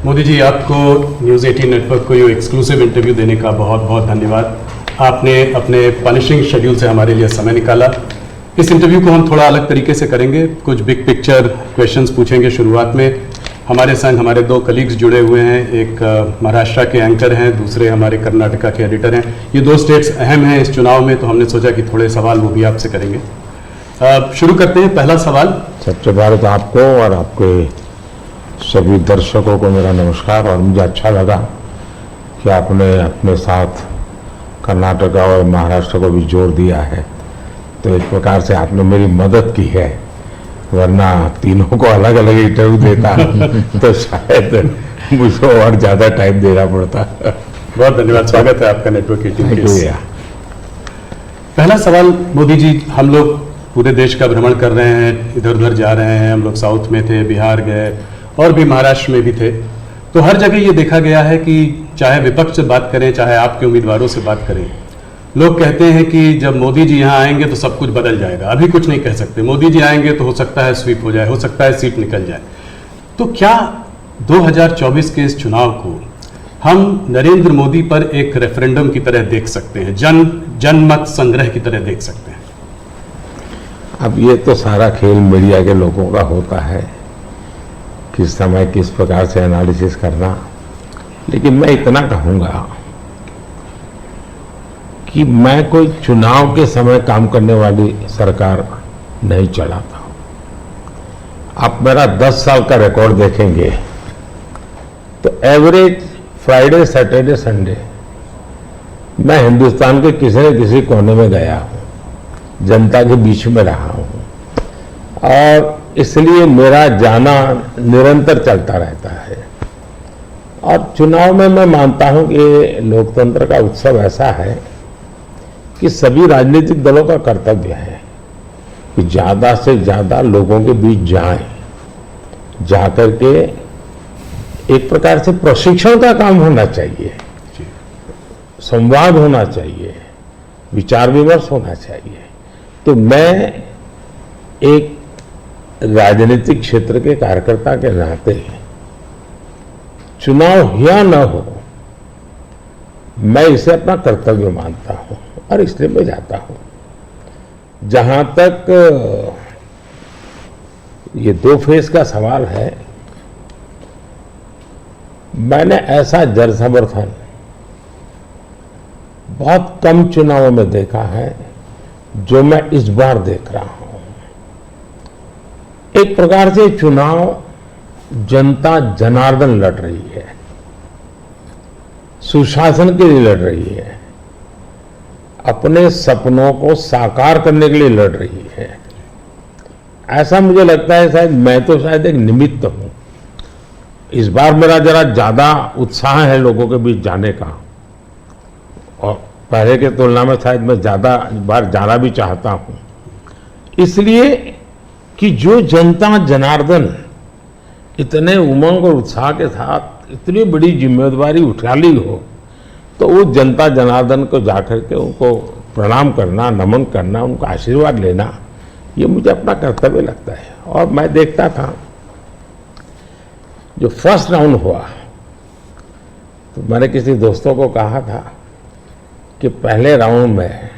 मोदी जी, आपको news 18 network को ये एक्सक्लूसिव इंटरव्यू देने का बहुत बहुत धन्यवाद। आपने अपने पनिशिंग शेड्यूल से हमारे लिए समय निकाला। इस इंटरव्यू को हम थोड़ा अलग तरीके से करेंगे, कुछ बिग पिक्चर क्वेश्चंस पूछेंगे। शुरुआत में हमारे संग हमारे दो कलीग्स जुड़े हुए हैं, एक महाराष्ट्र के एंकर हैं, दूसरे हमारे कर्नाटका के एडिटर हैं। ये दो स्टेट्स अहम हैं इस चुनाव में, तो हमने सोचा कि थोड़े सवाल वो भी आपसे करेंगे। शुरू करते हैं। पहला सवाल। सबसे पहले तो आपको और आपके सभी दर्शकों को मेरा नमस्कार। और मुझे अच्छा लगा कि आपने अपने साथ कर्नाटका और महाराष्ट्र को भी जोड़ दिया है, तो एक प्रकार से आपने मेरी मदद की है, वरना तीनों को अलग अलग इंटरव्यू देता तो शायद मुझे और ज़्यादा टाइम देना पड़ता। बहुत धन्यवाद, स्वागत है आपका नेटवर्क 18 के। पहला सवाल मोदी जी, हम लोग पूरे देश का भ्रमण कर रहे हैं, इधर उधर जा रहे हैं। हम लोग साउथ में थे, बिहार गए और भी महाराष्ट्र में भी थे, तो हर जगह ये देखा गया है कि चाहे विपक्ष से बात करें, चाहे आपके उम्मीदवारों से बात करें, लोग कहते हैं कि जब मोदी जी यहाँ आएंगे तो सब कुछ बदल जाएगा। अभी कुछ नहीं कह सकते, मोदी जी आएंगे तो हो सकता है स्वीप हो जाए, हो सकता है सीट निकल जाए। तो क्या 2024 के इस चुनाव को हम नरेंद्र मोदी पर एक रेफरेंडम की तरह देख सकते हैं, जनमत संग्रह की तरह देख सकते हैं? अब ये तो सारा खेल मीडिया के लोगों का होता है, किस समय किस प्रकार से एनालिसिस करना। लेकिन मैं इतना कहूँगा कि मैं कोई चुनाव के समय काम करने वाली सरकार नहीं चलाता हूँ। आप मेरा 10 साल का रिकॉर्ड देखेंगे तो एवरेज फ्राइडे, सैटरडे, संडे मैं हिंदुस्तान के किसी न किसी कोने में गया हूँ, जनता के बीच में रहा हूँ, और इसलिए मेरा जाना निरंतर चलता रहता है। और चुनाव में मैं मानता हूँ कि लोकतंत्र का उत्सव ऐसा है कि सभी राजनीतिक दलों का कर्तव्य है कि ज़्यादा से ज़्यादा लोगों के बीच जाएं, जाकर के एक प्रकार से प्रशिक्षण का काम होना चाहिए, संवाद होना चाहिए, विचार विमर्श होना चाहिए। तो मैं एक राजनीतिक क्षेत्र के कार्यकर्ता के नाते चुनाव या न हो, मैं इसे अपना कर्तव्य मानता हूं और इसलिए मैं जाता हूं। जहां तक ये 2 फेज का सवाल है, मैंने ऐसा जन समर्थन बहुत कम चुनावों में देखा है जो मैं इस बार देख रहा हूं। एक प्रकार से चुनाव जनता जनार्दन लड़ रही है, सुशासन के लिए लड़ रही है, अपने सपनों को साकार करने के लिए लड़ रही है। ऐसा मुझे लगता है, शायद मैं तो शायद एक निमित्त हूं। इस बार मेरा जरा ज्यादा उत्साह है लोगों के बीच जाने का, और पहले के तुलना में शायद मैं ज्यादा बार जाना भी चाहता हूं, इसलिए कि जो जनता जनार्दन इतने उमंग और उत्साह के साथ इतनी बड़ी जिम्मेदारी उठा ली हो, तो वो जनता जनार्दन को जाकर के उनको प्रणाम करना, नमन करना, उनका आशीर्वाद लेना, ये मुझे अपना कर्तव्य लगता है। और मैं देखता था जो फर्स्ट राउंड हुआ, तो मैंने किसी दोस्तों को कहा था कि पहले राउंड में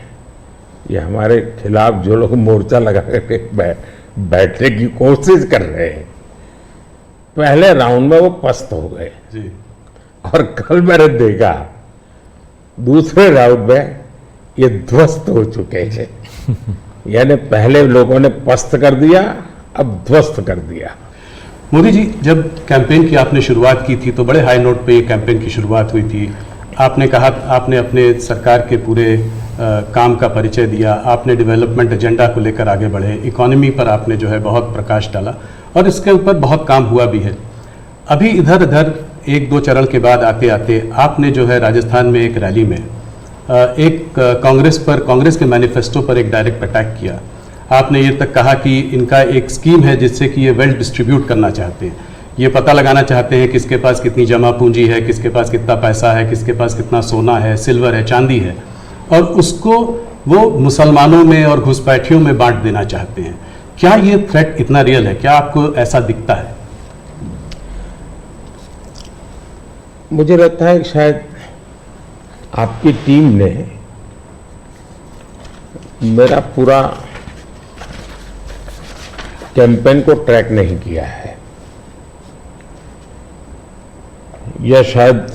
ये हमारे खिलाफ जो लोग मोर्चा लगा करके बैठने की कोशिश कर रहे हैं, पहले राउंड में वो पस्त हो गए जी। और कल मैंने देखा दूसरे राउंड में ये ध्वस्त हो चुके हैं। यानी पहले लोगों ने पस्त कर दिया, अब ध्वस्त कर दिया। मोदी जी, जब कैंपेन की आपने शुरुआत की थी तो बड़े हाई नोट पे कैंपेन की शुरुआत हुई थी। आपने कहा, आपने अपने सरकार के पूरे काम का परिचय दिया, आपने डेवलपमेंट एजेंडा को लेकर आगे बढ़े, इकोनॉमी पर आपने जो है बहुत प्रकाश डाला और इसके ऊपर बहुत काम हुआ भी है। अभी इधर उधर 1-2 चरण के बाद आते आते आपने जो है राजस्थान में एक रैली में एक कांग्रेस के मैनिफेस्टो पर एक डायरेक्ट अटैक किया। आपने ये तक कहा कि इनका एक स्कीम है जिससे कि ये वेल्थ डिस्ट्रीब्यूट करना चाहते हैं, ये पता लगाना चाहते हैं किसके पास कितनी जमा पूंजी है, किसके पास कितना पैसा है, किसके पास कितना सोना है, सिल्वर है, चांदी है, और उसको वो मुसलमानों में और घुसपैठियों में बांट देना चाहते हैं। क्या ये थ्रेट इतना रियल है? क्या आपको ऐसा दिखता है? मुझे लगता है कि शायद आपकी टीम ने मेरा पूरा कैंपेन को ट्रैक नहीं किया है, या शायद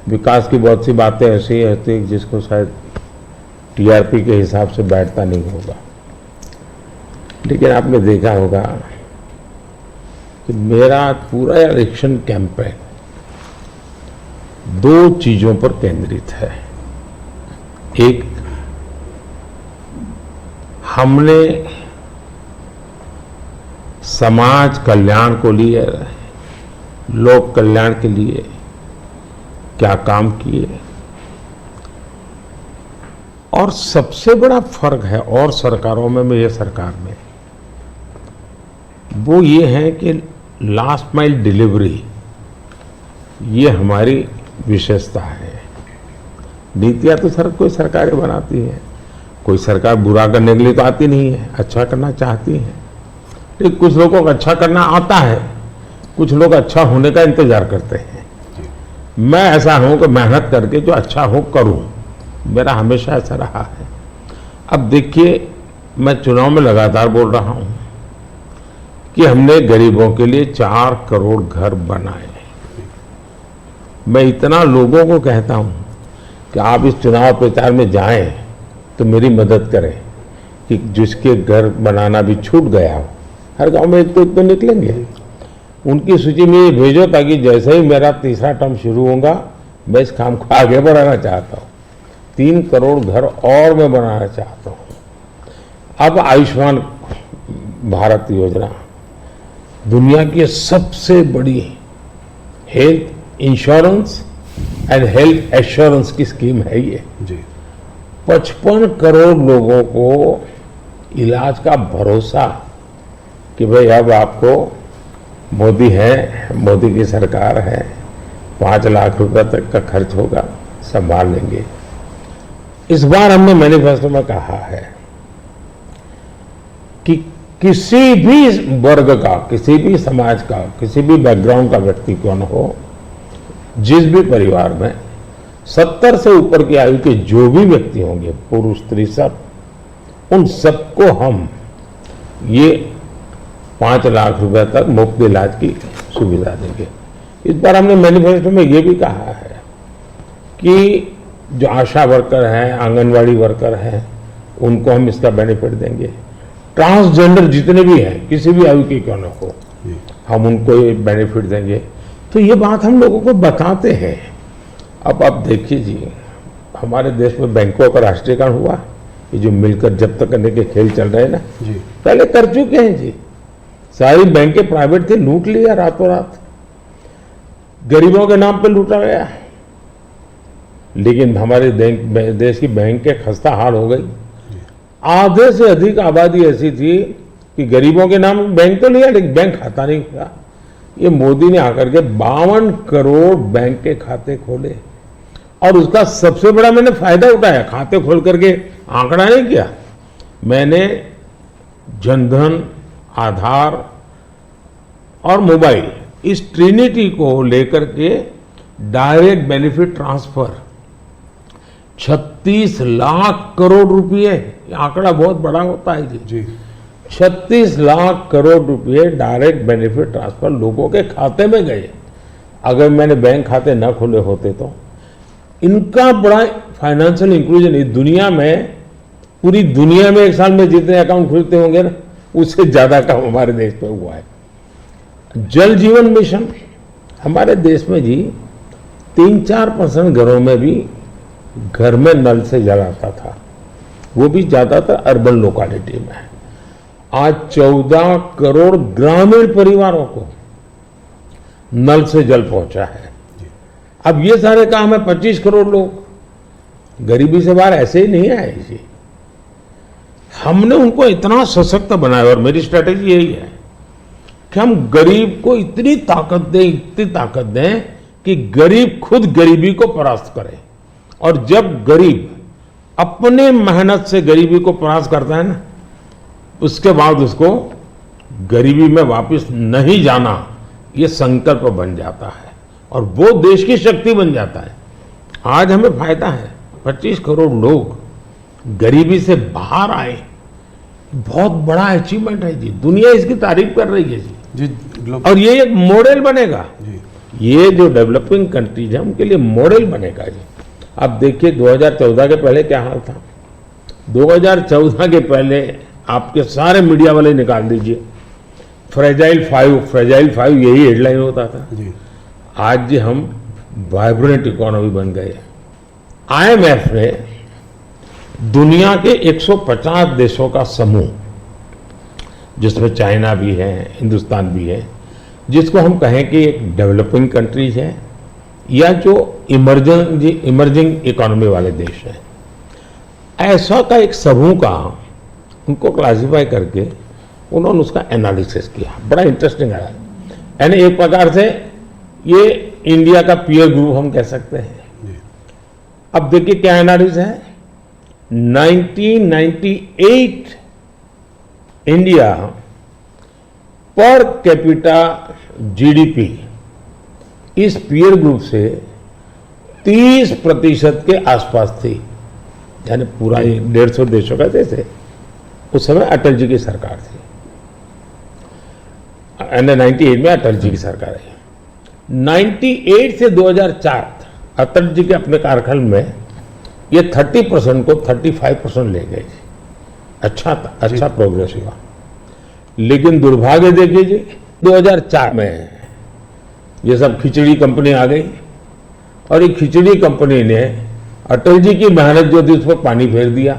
विकास की बहुत सी बातें ऐसी होती हैं जिसको शायद टीआरपी के हिसाब से बैठता नहीं होगा। लेकिन आपने देखा होगा कि मेरा पूरा इलेक्शन कैंपेन दो चीजों पर केंद्रित है। एक, हमने समाज कल्याण को लिए, लोक कल्याण के लिए क्या काम किए, और सबसे बड़ा फर्क है और सरकारों में ये सरकार में, वो ये है कि लास्ट माइल डिलीवरी ये हमारी विशेषता है। नीतियां तो कोई सरकारें बनाती है, कोई सरकार बुरा करने के लिए तो आती नहीं है, अच्छा करना चाहती है। लेकिन कुछ लोगों को अच्छा करना आता है, कुछ लोग अच्छा होने का इंतजार करते हैं। मैं ऐसा हूं कि मेहनत करके जो अच्छा हो करूं, मेरा हमेशा ऐसा रहा है। अब देखिए, मैं चुनाव में लगातार बोल रहा हूं कि हमने गरीबों के लिए 4 करोड़ घर बनाए। मैं इतना लोगों को कहता हूं कि आप इस चुनाव प्रचार में जाएं तो मेरी मदद करें कि जिसके घर बनाना भी छूट गया हो, हर गांव में एक तो निकलेंगे, उनकी सूची में ये भेजो ताकि जैसे ही मेरा तीसरा टर्म शुरू होगा मैं इस काम को आगे बढ़ाना चाहता हूँ। 3 करोड़ घर और मैं बनाना चाहता हूँ। अब आयुष्मान भारत योजना दुनिया की सबसे बड़ी health insurance and health assurance की स्कीम है ये जी। 55 करोड़ लोगों को इलाज का भरोसा कि भाई अब आपको मोदी है, मोदी की सरकार है, 5 लाख रुपए तक का खर्च होगा, संभाल लेंगे। इस बार हमने मैनिफेस्टो में कहा है कि किसी भी वर्ग का, किसी भी समाज का, किसी भी बैकग्राउंड का व्यक्ति क्यों न हो, जिस भी परिवार में 70 से ऊपर की आयु के जो भी व्यक्ति होंगे, पुरुष स्त्री सब, उन सबको हम ये 5 लाख रुपए तक मुफ्त इलाज की सुविधा देंगे। इस बार हमने मैनिफेस्टो में ये भी कहा है कि जो आशा वर्कर हैं, आंगनवाड़ी वर्कर हैं, उनको हम इसका बेनिफिट देंगे। ट्रांसजेंडर जितने भी हैं, किसी भी आयु के क्यों न हो, हम उनको ये बेनिफिट देंगे। तो ये बात हम लोगों को बताते हैं। अब आप देखिए जी, हमारे देश में बैंकों का राष्ट्रीयकरण हुआ, ये जो मिलकर जब्त करने के खेल चल रहे हैं ना जी, पहले कर चुके हैं जी। सारी बैंकें प्राइवेट थी, लूट लिया रातों रात, गरीबों के नाम पे लूटा गया। लेकिन हमारे देश की बैंकें खस्ता हाल हो गई। आधे से अधिक आबादी ऐसी थी कि गरीबों के नाम बैंक तो लिया लेकिन बैंक खाता नहीं हुआ। ये मोदी ने आकर के 52 करोड़ बैंक के खाते खोले, और उसका सबसे बड़ा मैंने फायदा उठाया। खाते खोल करके आंकड़ा नहीं किया मैंने, जनधन, आधार और मोबाइल, इस ट्रिनिटी को लेकर के direct benefit transfer 36 lakh crore रुपए, आंकड़ा बहुत बड़ा होता है जी। 36 लाख करोड़ रुपए डायरेक्ट बेनिफिट ट्रांसफर लोगों के खाते में गए। अगर मैंने बैंक खाते न खोले होते तो इनका बड़ा फाइनेंशियल इंक्लूजन इस दुनिया में, पूरी दुनिया में एक साल में जितने अकाउंट खुलते होंगे ना, उससे ज्यादा काम हमारे देश में हुआ है। जल जीवन मिशन हमारे देश में जी 3-4% घरों में भी घर में नल से जल आता था, वो भी ज्यादातर अर्बन लोकेलिटी में। आज 14 करोड़ ग्रामीण परिवारों को नल से जल पहुंचा है। अब ये सारे काम है, 25 करोड़ लोग गरीबी से बाहर ऐसे ही नहीं आए जी। हमने उनको इतना सशक्त बनाया, और मेरी स्ट्रेटेजी यही है कि हम गरीब को इतनी ताकत दें कि गरीब खुद गरीबी को परास्त करे। और जब गरीब अपने मेहनत से गरीबी को परास्त करता है ना, उसके बाद उसको गरीबी में वापस नहीं जाना, ये संकल्प बन जाता है। और वो देश की शक्ति बन जाता है। आज हमें फायदा है, 25 करोड़ लोग गरीबी से बाहर आए, बहुत बड़ा अचीवमेंट है जी, दुनिया इसकी तारीफ कर रही है जी। और ये एक मॉडल बनेगा जी। ये जो डेवलपिंग कंट्रीज है उनके लिए मॉडल बनेगा जी। आप देखिए 2014 के पहले क्या हाल था। 2014 के पहले आपके सारे मीडिया वाले निकाल दीजिए, फ्रेजाइल फाइव यही हेडलाइन होता था जी। आज जी हम वाइब्रेंट इकोनॉमी बन गए। IMF ने दुनिया के 150 देशों का समूह, जिसमें चाइना भी है, हिंदुस्तान भी है, जिसको हम कहें कि एक डेवलपिंग कंट्रीज है या जो इमर्जिंग इकोनॉमी वाले देश है, ऐसा का एक समूह का उनको क्लासिफाई करके उन्होंने उसका एनालिसिस किया। बड़ा इंटरेस्टिंग है, यानी एक प्रकार से ये इंडिया का पीयर ग्रुप हम कह सकते हैं। अब देखिए क्या एनालिसिस है। 1998 इंडिया पर कैपिटा जीडीपी इस पीयर ग्रुप से 30% के आसपास थी, यानी पूरा 150 देशों का देश है। उस समय अटल जी की सरकार थी, 98 में अटल जी की सरकार है। 98 से 2004 अटल जी के अपने कार्यकाल में ये 30% को 35% ले गए। अच्छा था, अच्छा प्रोग्रेस हुआ। लेकिन दुर्भाग्य देखिए जी, 2004 में ये सब खिचड़ी कंपनी आ गई और ये खिचड़ी कंपनी ने अटल जी की मेहनत जो थी उस पर पानी फेर दिया।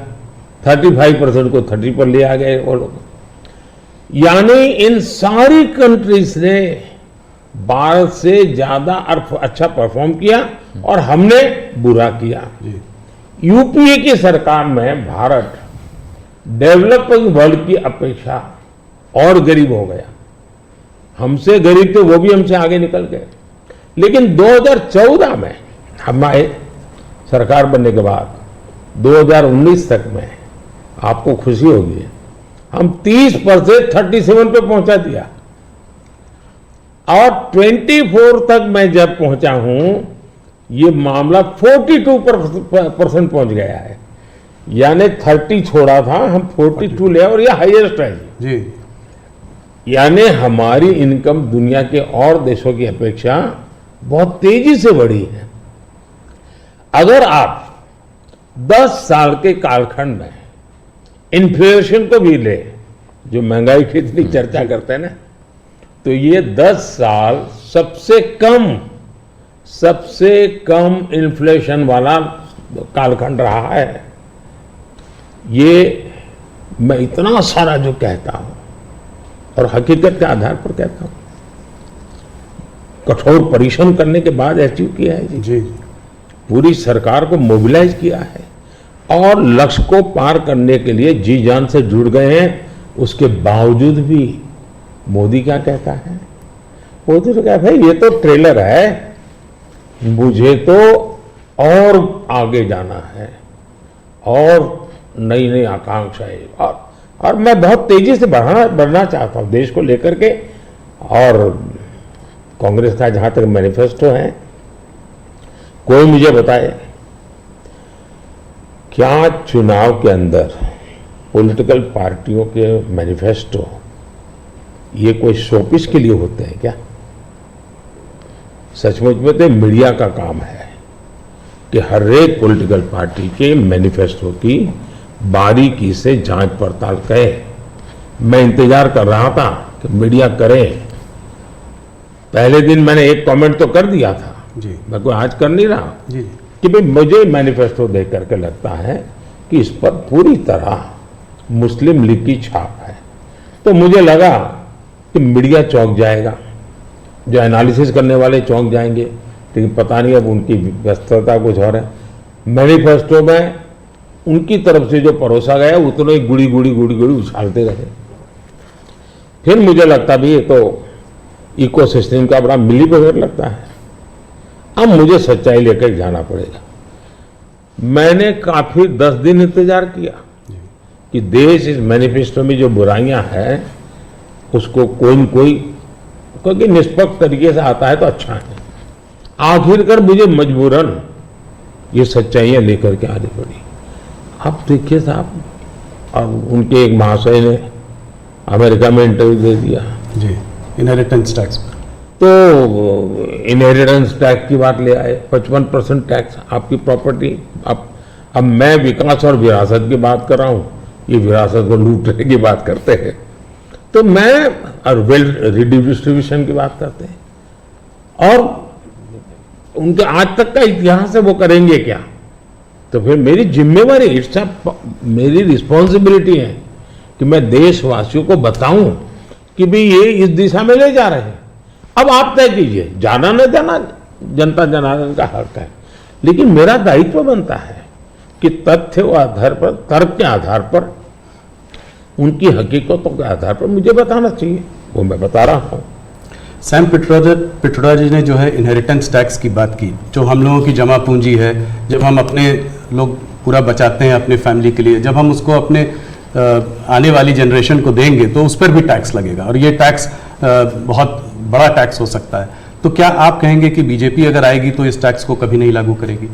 35% को 30 पर ले आ गए वो लोग। यानी इन सारी कंट्रीज ने भारत से ज्यादा अच्छा परफॉर्म किया और हमने बुरा किया। यूपीए की सरकार में भारत डेवलपिंग वर्ल्ड की अपेक्षा और गरीब हो गया। हमसे गरीब थे, वो भी हमसे आगे निकल गए। लेकिन 2014 में हम आए, सरकार बनने के बाद 2019 तक में आपको खुशी होगी, हम 30 पर से 37 पे पहुंचा दिया और 24 तक मैं जब पहुंचा हूं ये मामला 42% पहुंच गया है। यानी 30 छोड़ा था, हम 42 ले और ये हाईएस्ट है जी। यानी हमारी इनकम दुनिया के और देशों की अपेक्षा बहुत तेजी से बढ़ी है। अगर आप 10 साल के कालखंड में इन्फ्लेशन को भी ले, जो महंगाई की इतनी चर्चा करते हैं ना, तो ये 10 साल सबसे कम इन्फ्लेशन वाला कालखंड रहा है। ये मैं इतना सारा जो कहता हूं और हकीकत के आधार पर कहता हूं, कठोर परिश्रम करने के बाद अचीव किया है जी। पूरी सरकार को मोबिलाइज किया है और लक्ष्य को पार करने के लिए जी जान से जुड़ गए हैं। उसके बावजूद भी मोदी क्या कहता है, मोदी तो कहता है ये तो ट्रेलर है, मुझे तो और आगे जाना है और नई नई आकांक्षाएं और मैं बहुत तेजी से बढ़ना चाहता हूं देश को लेकर के। और कांग्रेस का जहां तक मैनिफेस्टो है, कोई मुझे बताए क्या चुनाव के अंदर पॉलिटिकल पार्टियों के मैनिफेस्टो ये कोई शोपीस के लिए होते हैं क्या? सचमुच में तो मीडिया का काम है कि हर एक पॉलिटिकल पार्टी के मैनिफेस्टो की बारीकी से जांच पड़ताल करे। मैं इंतजार कर रहा था कि मीडिया करे। पहले दिन मैंने एक कमेंट तो कर दिया था जी, मैं कोई आज कर नहीं रहा जी, कि भाई मुझे मैनिफेस्टो देख करके लगता है कि इस पर पूरी तरह मुस्लिम लीग की छाप है। तो मुझे लगा कि मीडिया चौंक जाएगा, जो एनालिसिस करने वाले चौंक जाएंगे, लेकिन पता नहीं अब उनकी व्यस्तता कुछ और है। मैनिफेस्टो में उनकी तरफ से जो परोसा गया उतना ही गुड़ी उछालते रहे। फिर मुझे लगता भी ये तो इकोसिस्टम का बड़ा मिलीबग लगता है। अब मुझे सच्चाई लेकर जाना पड़ेगा। मैंने काफी 10 दिन इंतजार किया कि देश इस मैनिफेस्टो में जो बुराइयां हैं उसको कोई न कोई, क्योंकि निष्पक्ष तरीके से आता है तो अच्छा है, आखिरकार मुझे मजबूरन ये सच्चाइयां लेकर के आनी पड़ी। आप देखिए साहब, अब उनके एक महाशय ने अमेरिका में इंटरव्यू दे दिया जी, इनहेरिटेंस टैक्स पर। तो इनहेरिटेंस टैक्स की बात ले आए, 55% टैक्स आपकी प्रॉपर्टी। अब मैं विकास और विरासत की बात कर रहा हूं, ये विरासत को लूटने की बात करते हैं। तो मैं और वेल्थ रिडिस्ट्रीब्यूशन की बात करते हैं, और उनके आज तक का इतिहास है, वो करेंगे क्या? तो फिर मेरी जिम्मेवारी, मेरी रिस्पॉन्सिबिलिटी है कि मैं देशवासियों को बताऊं कि भाई ये इस दिशा में ले जा रहे हैं। अब आप तय कीजिए, जाना न जाना जनता जनार्दन का हक है, लेकिन मेरा दायित्व बनता है कि तथ्य के आधार पर, तर्क के आधार पर, उनकी हकीकतों के आधार पर मुझे बताना चाहिए, वो मैं बता रहा हूं। सैम पिट्रोडा जी ने जो है इनहेरिटेंस टैक्स की बात की, जो हम लोगों की जमा पूंजी है, जब हम अपने लोग पूरा बचाते हैं अपने फैमिली के लिए, जब हम उसको अपने आने वाली जनरेशन को देंगे तो उस पर भी टैक्स लगेगा, और ये टैक्स बहुत बड़ा टैक्स हो सकता है। तो क्या आप कहेंगे कि बीजेपी अगर आएगी तो इस टैक्स को कभी नहीं लागू करेगी?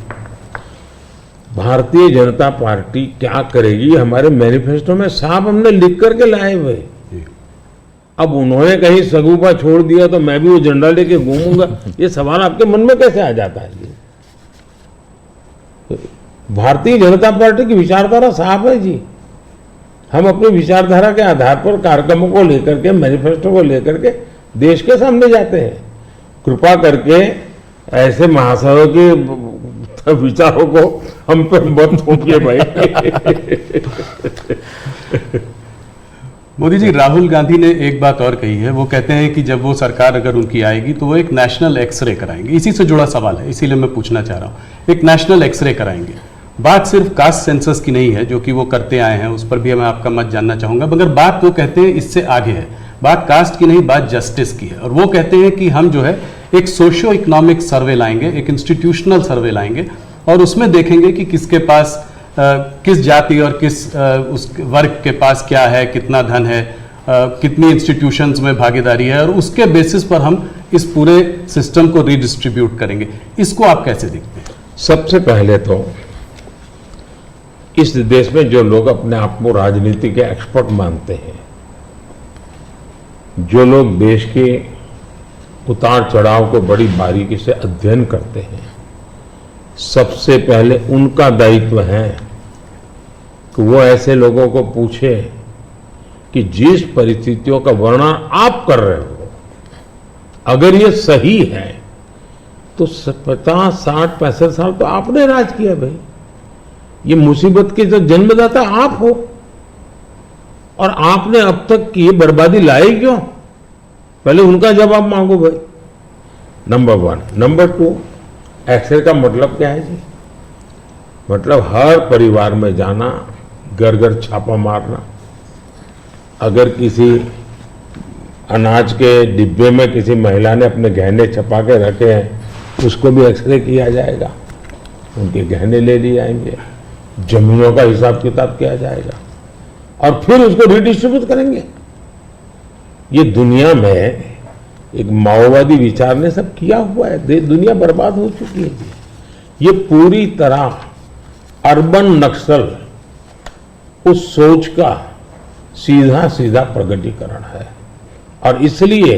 भारतीय जनता पार्टी क्या करेगी, हमारे मैनिफेस्टो में साफ हमने लिख करके लाए हुए। अब उन्होंने कहीं सगुफा छोड़ दिया तो मैं भी वो झंडा लेके घूमूंगा, ये सवाल आपके मन में कैसे आ जाता है? ये भारतीय जनता पार्टी की विचारधारा साफ है जी। हम अपनी विचारधारा के आधार पर कार्यक्रमों को लेकर के, मैनिफेस्टो को लेकर के देश के सामने जाते हैं। कृपा करके ऐसे महाशयों के विचारों को हम पर मत थोपिए भाई। मोदी जी, राहुल गांधी ने एक बात और कही है, वो कहते हैं कि जब वो सरकार अगर उनकी आएगी तो वो एक नेशनल एक्सरे कराएंगे। इसी से जुड़ा सवाल है, इसीलिए मैं पूछना चाह रहा हूँ, एक नेशनल एक्सरे कराएंगे। बात सिर्फ कास्ट सेंसस की नहीं है जो कि वो करते आए हैं, उस पर भी मैं आपका मत जानना चाहूंगा, मगर बात वो कहते हैं इससे आगे है, बात कास्ट की नहीं, बात जस्टिस की है। और वो कहते हैं कि हम जो है एक सोशियो इकोनॉमिक सर्वे लाएंगे, एक इंस्टीट्यूशनल सर्वे लाएंगे, और उसमें देखेंगे कि किसके पास किस जाति और किस उस वर्ग के पास क्या है, कितना धन है, कितनी इंस्टीट्यूशंस में भागीदारी है, और उसके बेसिस पर हम इस पूरे सिस्टम को रीडिस्ट्रीब्यूट करेंगे। इसको आप कैसे देखते हैं? सबसे पहले तो इस देश में जो लोग अपने आप को राजनीति के एक्सपर्ट मानते हैं, जो लोग देश के उतार चढ़ाव को बड़ी बारीकी से अध्ययन करते हैं, सबसे पहले उनका दायित्व है कि वो ऐसे लोगों को पूछे कि जिस परिस्थितियों का वर्णन आप कर रहे हो, अगर ये सही है तो 50, 60, 65 साल तो आपने राज किया भाई। ये मुसीबत के जो जन्मदाता आप हो, और आपने अब तक की बर्बादी लाई क्यों? पहले उनका जवाब मांगो भाई, नंबर 1। नंबर 2, एक्सरे का मतलब क्या है जी? मतलब हर परिवार में जाना, घर घर छापा मारना, अगर किसी अनाज के डिब्बे में किसी महिला ने अपने गहने छपा के रखे हैं, उसको भी एक्सरे किया जाएगा, उनके गहने ले लिए जाएंगे, जमीनों का हिसाब किताब किया जाएगा, और फिर उसको रिडिस्ट्रीब्यूट करेंगे। ये दुनिया में एक माओवादी विचार ने सब किया हुआ है, दुनिया बर्बाद हो चुकी है जी। ये पूरी तरह अर्बन नक्सल उस सोच का सीधा सीधा प्रगटीकरण है, और इसलिए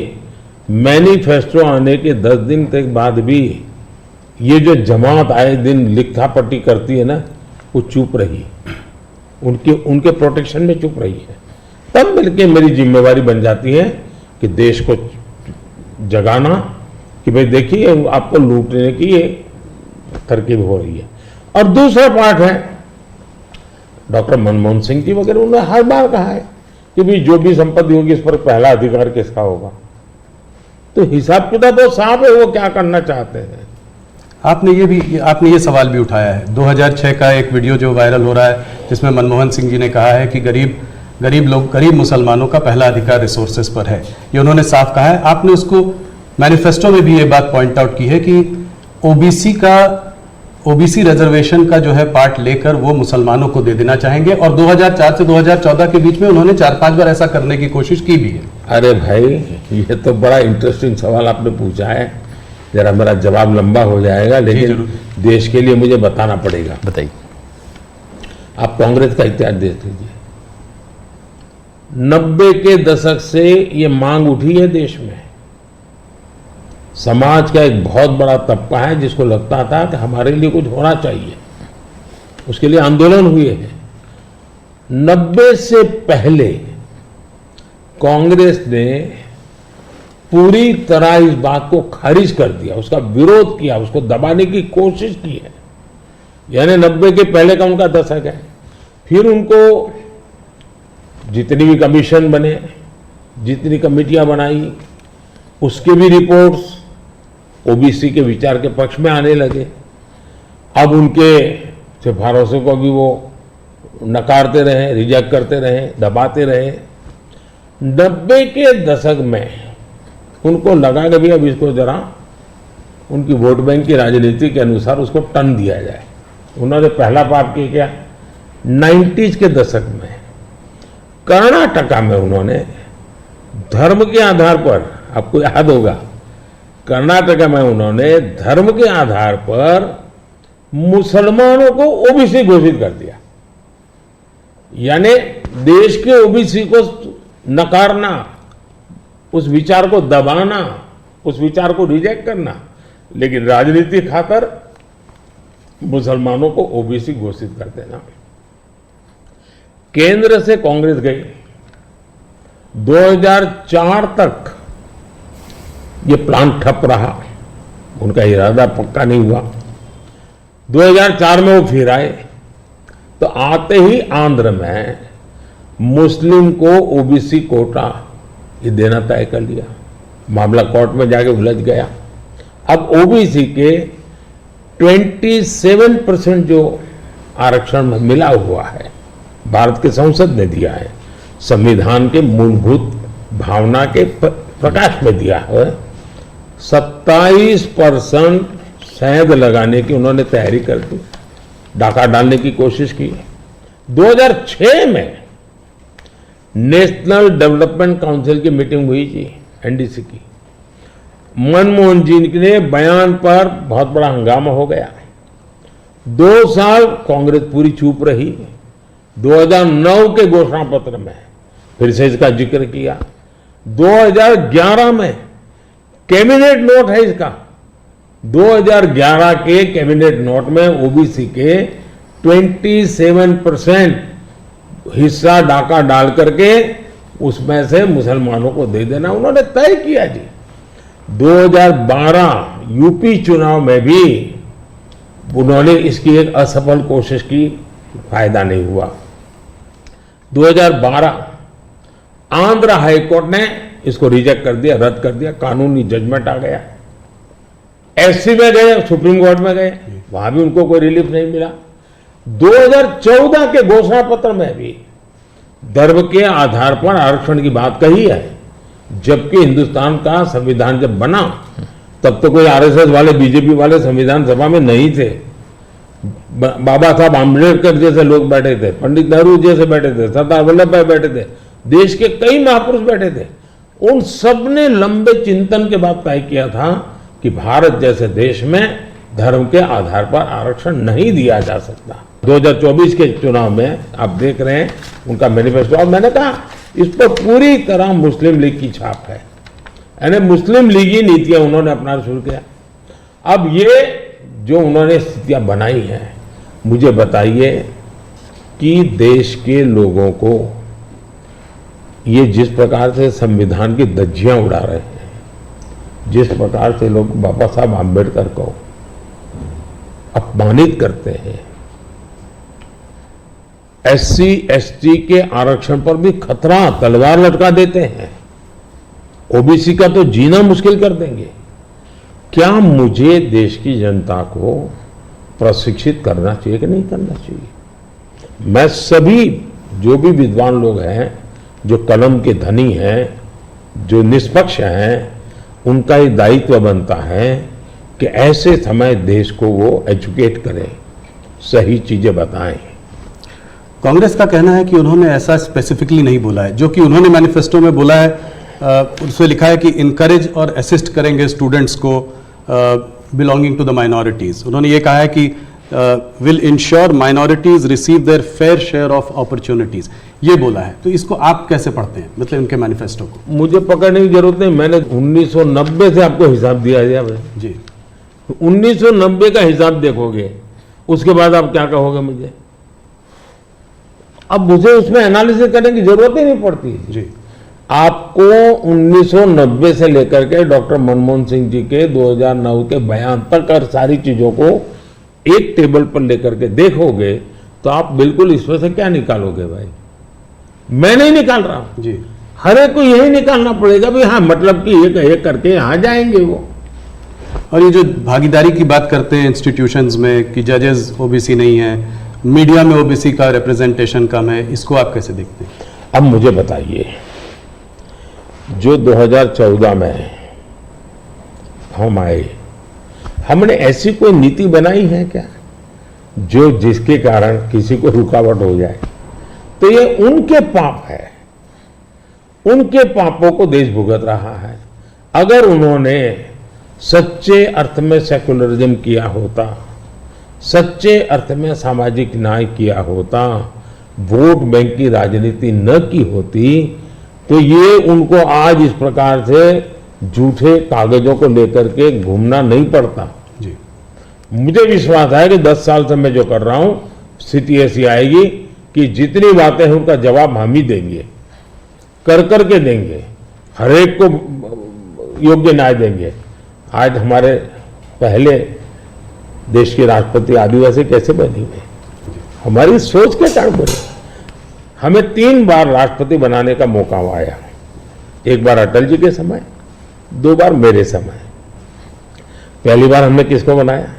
मैनिफेस्टो आने के 10 दिन तक बाद भी ये जो जमात आए दिन लिखापट्टी करती है ना, वो चुप रही, उनके प्रोटेक्शन में चुप रही है। तब मिलके मेरी जिम्मेवारी बन जाती है कि देश को जगाना कि भाई देखिए आपको लूटने की ये तरकीब हो रही है। और दूसरा पार्ट है, डॉक्टर मनमोहन सिंह जी वगैरह, उन्होंने हर बार कहा है कि भाई जो भी संपत्ति होगी इस पर पहला अधिकार किसका होगा। तो हिसाब किताब तो साफ है, वो क्या करना चाहते हैं। आपने ये सवाल भी उठाया है। 2006 का एक वीडियो जो वायरल हो रहा है, जिसमें मनमोहन सिंह जी ने कहा है कि गरीब मुसलमानों का पहला अधिकार रिसोर्सेज पर है, ये उन्होंने साफ कहा है। आपने उसको मैनिफेस्टो में भी ये बात पॉइंट आउट की है कि ओबीसी रिजर्वेशन का जो है पार्ट लेकर वो मुसलमानों को दे देना चाहेंगे, और 2004 से 2014 के बीच में उन्होंने 4-5 बार ऐसा करने की कोशिश की भी है। अरे भाई, ये तो बड़ा इंटरेस्टिंग सवाल आपने पूछा है, जरा मेरा जवाब लंबा हो जाएगा, लेकिन जरूर। देश के लिए मुझे बताना पड़ेगा। बताइए। आप कांग्रेस का इतिहास देख लीजिए। 90 के दशक से ये मांग उठी है देश में। समाज का एक बहुत बड़ा तबका है जिसको लगता था कि हमारे लिए कुछ होना चाहिए, उसके लिए आंदोलन हुए हैं। 90 से पहले कांग्रेस ने पूरी तरह इस बात को खारिज कर दिया, उसका विरोध किया, उसको दबाने की कोशिश की है। यानी 90 के पहले का उनका दशक है। फिर उनको जितनी भी कमीशन बने, जितनी कमेटियां बनाई, उसके भी रिपोर्ट्स ओबीसी के विचार के पक्ष में आने लगे। अब उनके सिफारिशों को भी वो नकारते रहे, रिजेक्ट करते रहे, दबाते रहे। 90 के दशक में उनको लगा कि भी अब इसको जरा उनकी वोट बैंक की राजनीति के अनुसार उसको टर्न दिया जाए। उन्होंने पहला पाप किया 90s के दशक में कर्नाटका में उन्होंने धर्म के आधार पर, आपको याद होगा, कर्नाटका में उन्होंने धर्म के आधार पर मुसलमानों को ओबीसी घोषित कर दिया। यानी देश के ओबीसी को नकारना, उस विचार को दबाना, उस विचार को रिजेक्ट करना, लेकिन राजनीति खातर मुसलमानों को ओबीसी घोषित कर देना। केंद्र से कांग्रेस गई, 2004 तक ये प्लान ठप रहा, उनका इरादा पक्का नहीं हुआ। 2004 में वो फिर आए, तो आते ही आंध्र में मुस्लिम को ओबीसी कोटा ये देना तय कर लिया। मामला कोर्ट में जाके उलझ गया। अब ओबीसी के 27% जो आरक्षण मिला हुआ है, भारत के संसद ने दिया है, संविधान के मूलभूत भावना के प्रकाश में दिया है। 27% शहद लगाने की उन्होंने तैयारी कर दी, डाका डालने की कोशिश की। 2006 में नेशनल डेवलपमेंट काउंसिल की मीटिंग हुई थी, एनडीसी की। मनमोहन जी के बयान पर बहुत बड़ा हंगामा हो गया। 2 साल कांग्रेस पूरी चुप रही। 2009 के घोषणा पत्र में फिर से इसका जिक्र किया। 2011 में कैबिनेट नोट है इसका, 2011 के कैबिनेट नोट में ओबीसी के 27% हिस्सा डाका डाल करके उसमें से मुसलमानों को दे देना उन्होंने तय किया जी। 2012 यूपी चुनाव में भी उन्होंने इसकी एक असफल कोशिश की, फायदा नहीं हुआ। 2012 आंध्र हाईकोर्ट ने इसको रिजेक्ट कर दिया, रद्द कर दिया, कानूनी जजमेंट आ गया। एससी में गए, सुप्रीम कोर्ट में गए, वहां भी उनको कोई रिलीफ नहीं मिला। 2014 के घोषणा पत्र में भी धर्म के आधार पर आरक्षण की बात कही है, जबकि हिंदुस्तान का संविधान जब बना तब तो कोई आरएसएस वाले, बीजेपी वाले संविधान सभा में नहीं थे। बाबा साहब आम्बेडकर जैसे लोग बैठे थे, पंडित नेहरू जैसे बैठे थे, सरदार वल्लभ भाई बैठे थे, देश के कई महापुरुष बैठे थे। उन सब ने लंबे चिंतन के बाद तय किया था कि भारत जैसे देश में धर्म के आधार पर आरक्षण नहीं दिया जा सकता। 2024 के चुनाव में आप देख रहे हैं उनका मैनिफेस्टो, और मैंने कहा इस पर पूरी तरह मुस्लिम लीग की छाप है, यानी मुस्लिम लीगी नीतियां उन्होंने अपनाना शुरू किया। अब ये जो उन्होंने स्थितियां बनाई हैं, मुझे बताइए कि देश के लोगों को ये जिस प्रकार से संविधान की धज्जियां उड़ा रहे हैं, जिस प्रकार से लोग बाबा साहब आम्बेडकर को अपमानित करते हैं, एससी एसटी के आरक्षण पर भी खतरा, तलवार लटका देते हैं, ओबीसी का तो जीना मुश्किल कर देंगे। क्या मुझे देश की जनता को प्रशिक्षित करना चाहिए कि नहीं करना चाहिए? मैं सभी जो भी विद्वान लोग हैं, जो कलम के धनी हैं, जो निष्पक्ष हैं, उनका ये दायित्व बनता है कि ऐसे समय देश को वो एजुकेट करें, सही चीजें बताएं। कांग्रेस का कहना है कि उन्होंने ऐसा स्पेसिफिकली नहीं बोला है, जो कि उन्होंने मैनिफेस्टो में बोला है, उसमें लिखा है कि इनकरेज और असिस्ट करेंगे स्टूडेंट्स को बिलोंगिंग टू द माइनॉरिटीज। उन्होंने ये कहा है कि will ensure minorities receive there fair share of opportunities, ये बोला है। तो इसको आप कैसे पढ़ते हैं, मतलब उनके मैनिफेस्टो को? मुझे पकड़ने की जरूरत नहीं, मैंने 1990 से आपको हिसाब दिया है भाई जी। 1990 का हिसाब देखोगे, उसके बाद आप क्या कहोगे मुझे? अब मुझे उसमें एनालिसिस करने की जरूरत ही नहीं पड़ती जी। आपको 1990 से लेकर के डॉक्टर मनमोहन सिंह जी के 2009 के बयान तक और सारी चीजों को एक टेबल पर लेकर के देखोगे तो आप बिल्कुल इसमें से क्या निकालोगे भाई? मैं नहीं निकाल रहा हूं जी। हर एक को यही निकालना पड़ेगा भी हाँ, मतलब कि एक करके यहां जाएंगे वो। और ये जो भागीदारी की बात करते हैं इंस्टीट्यूशंस में कि जजेस ओबीसी नहीं है, मीडिया में ओबीसी का रिप्रेजेंटेशन कम है, इसको आप कैसे देखते हैं? अब मुझे बताइए, जो 2014 में हम आए, हमने ऐसी कोई नीति बनाई है क्या जो जिसके कारण किसी को रुकावट हो जाए? तो ये उनके पाप है, उनके पापों को देश भुगत रहा है। अगर उन्होंने सच्चे अर्थ में सेकुलरिज्म किया होता, सच्चे अर्थ में सामाजिक न्याय किया होता, वोट बैंक की राजनीति न की होती, तो ये उनको आज इस प्रकार से झूठे कागजों को लेकर के घूमना नहीं पड़ता। जी। मुझे विश्वास है कि 10 साल से मैं जो कर रहा हूं, स्थिति ऐसी आएगी कि जितनी बातें हैं उनका जवाब हम ही देंगे, कर करके देंगे, हर एक को योग्य न्याय देंगे। आज हमारे पहले देश के राष्ट्रपति आदिवासी कैसे बनेंगे? हमारी सोच के कारण बने। हमें 3 बार राष्ट्रपति बनाने का मौका आया, एक बार अटल जी के समय, 2 बार मेरे समय। पहली बार हमने किसको बनाया?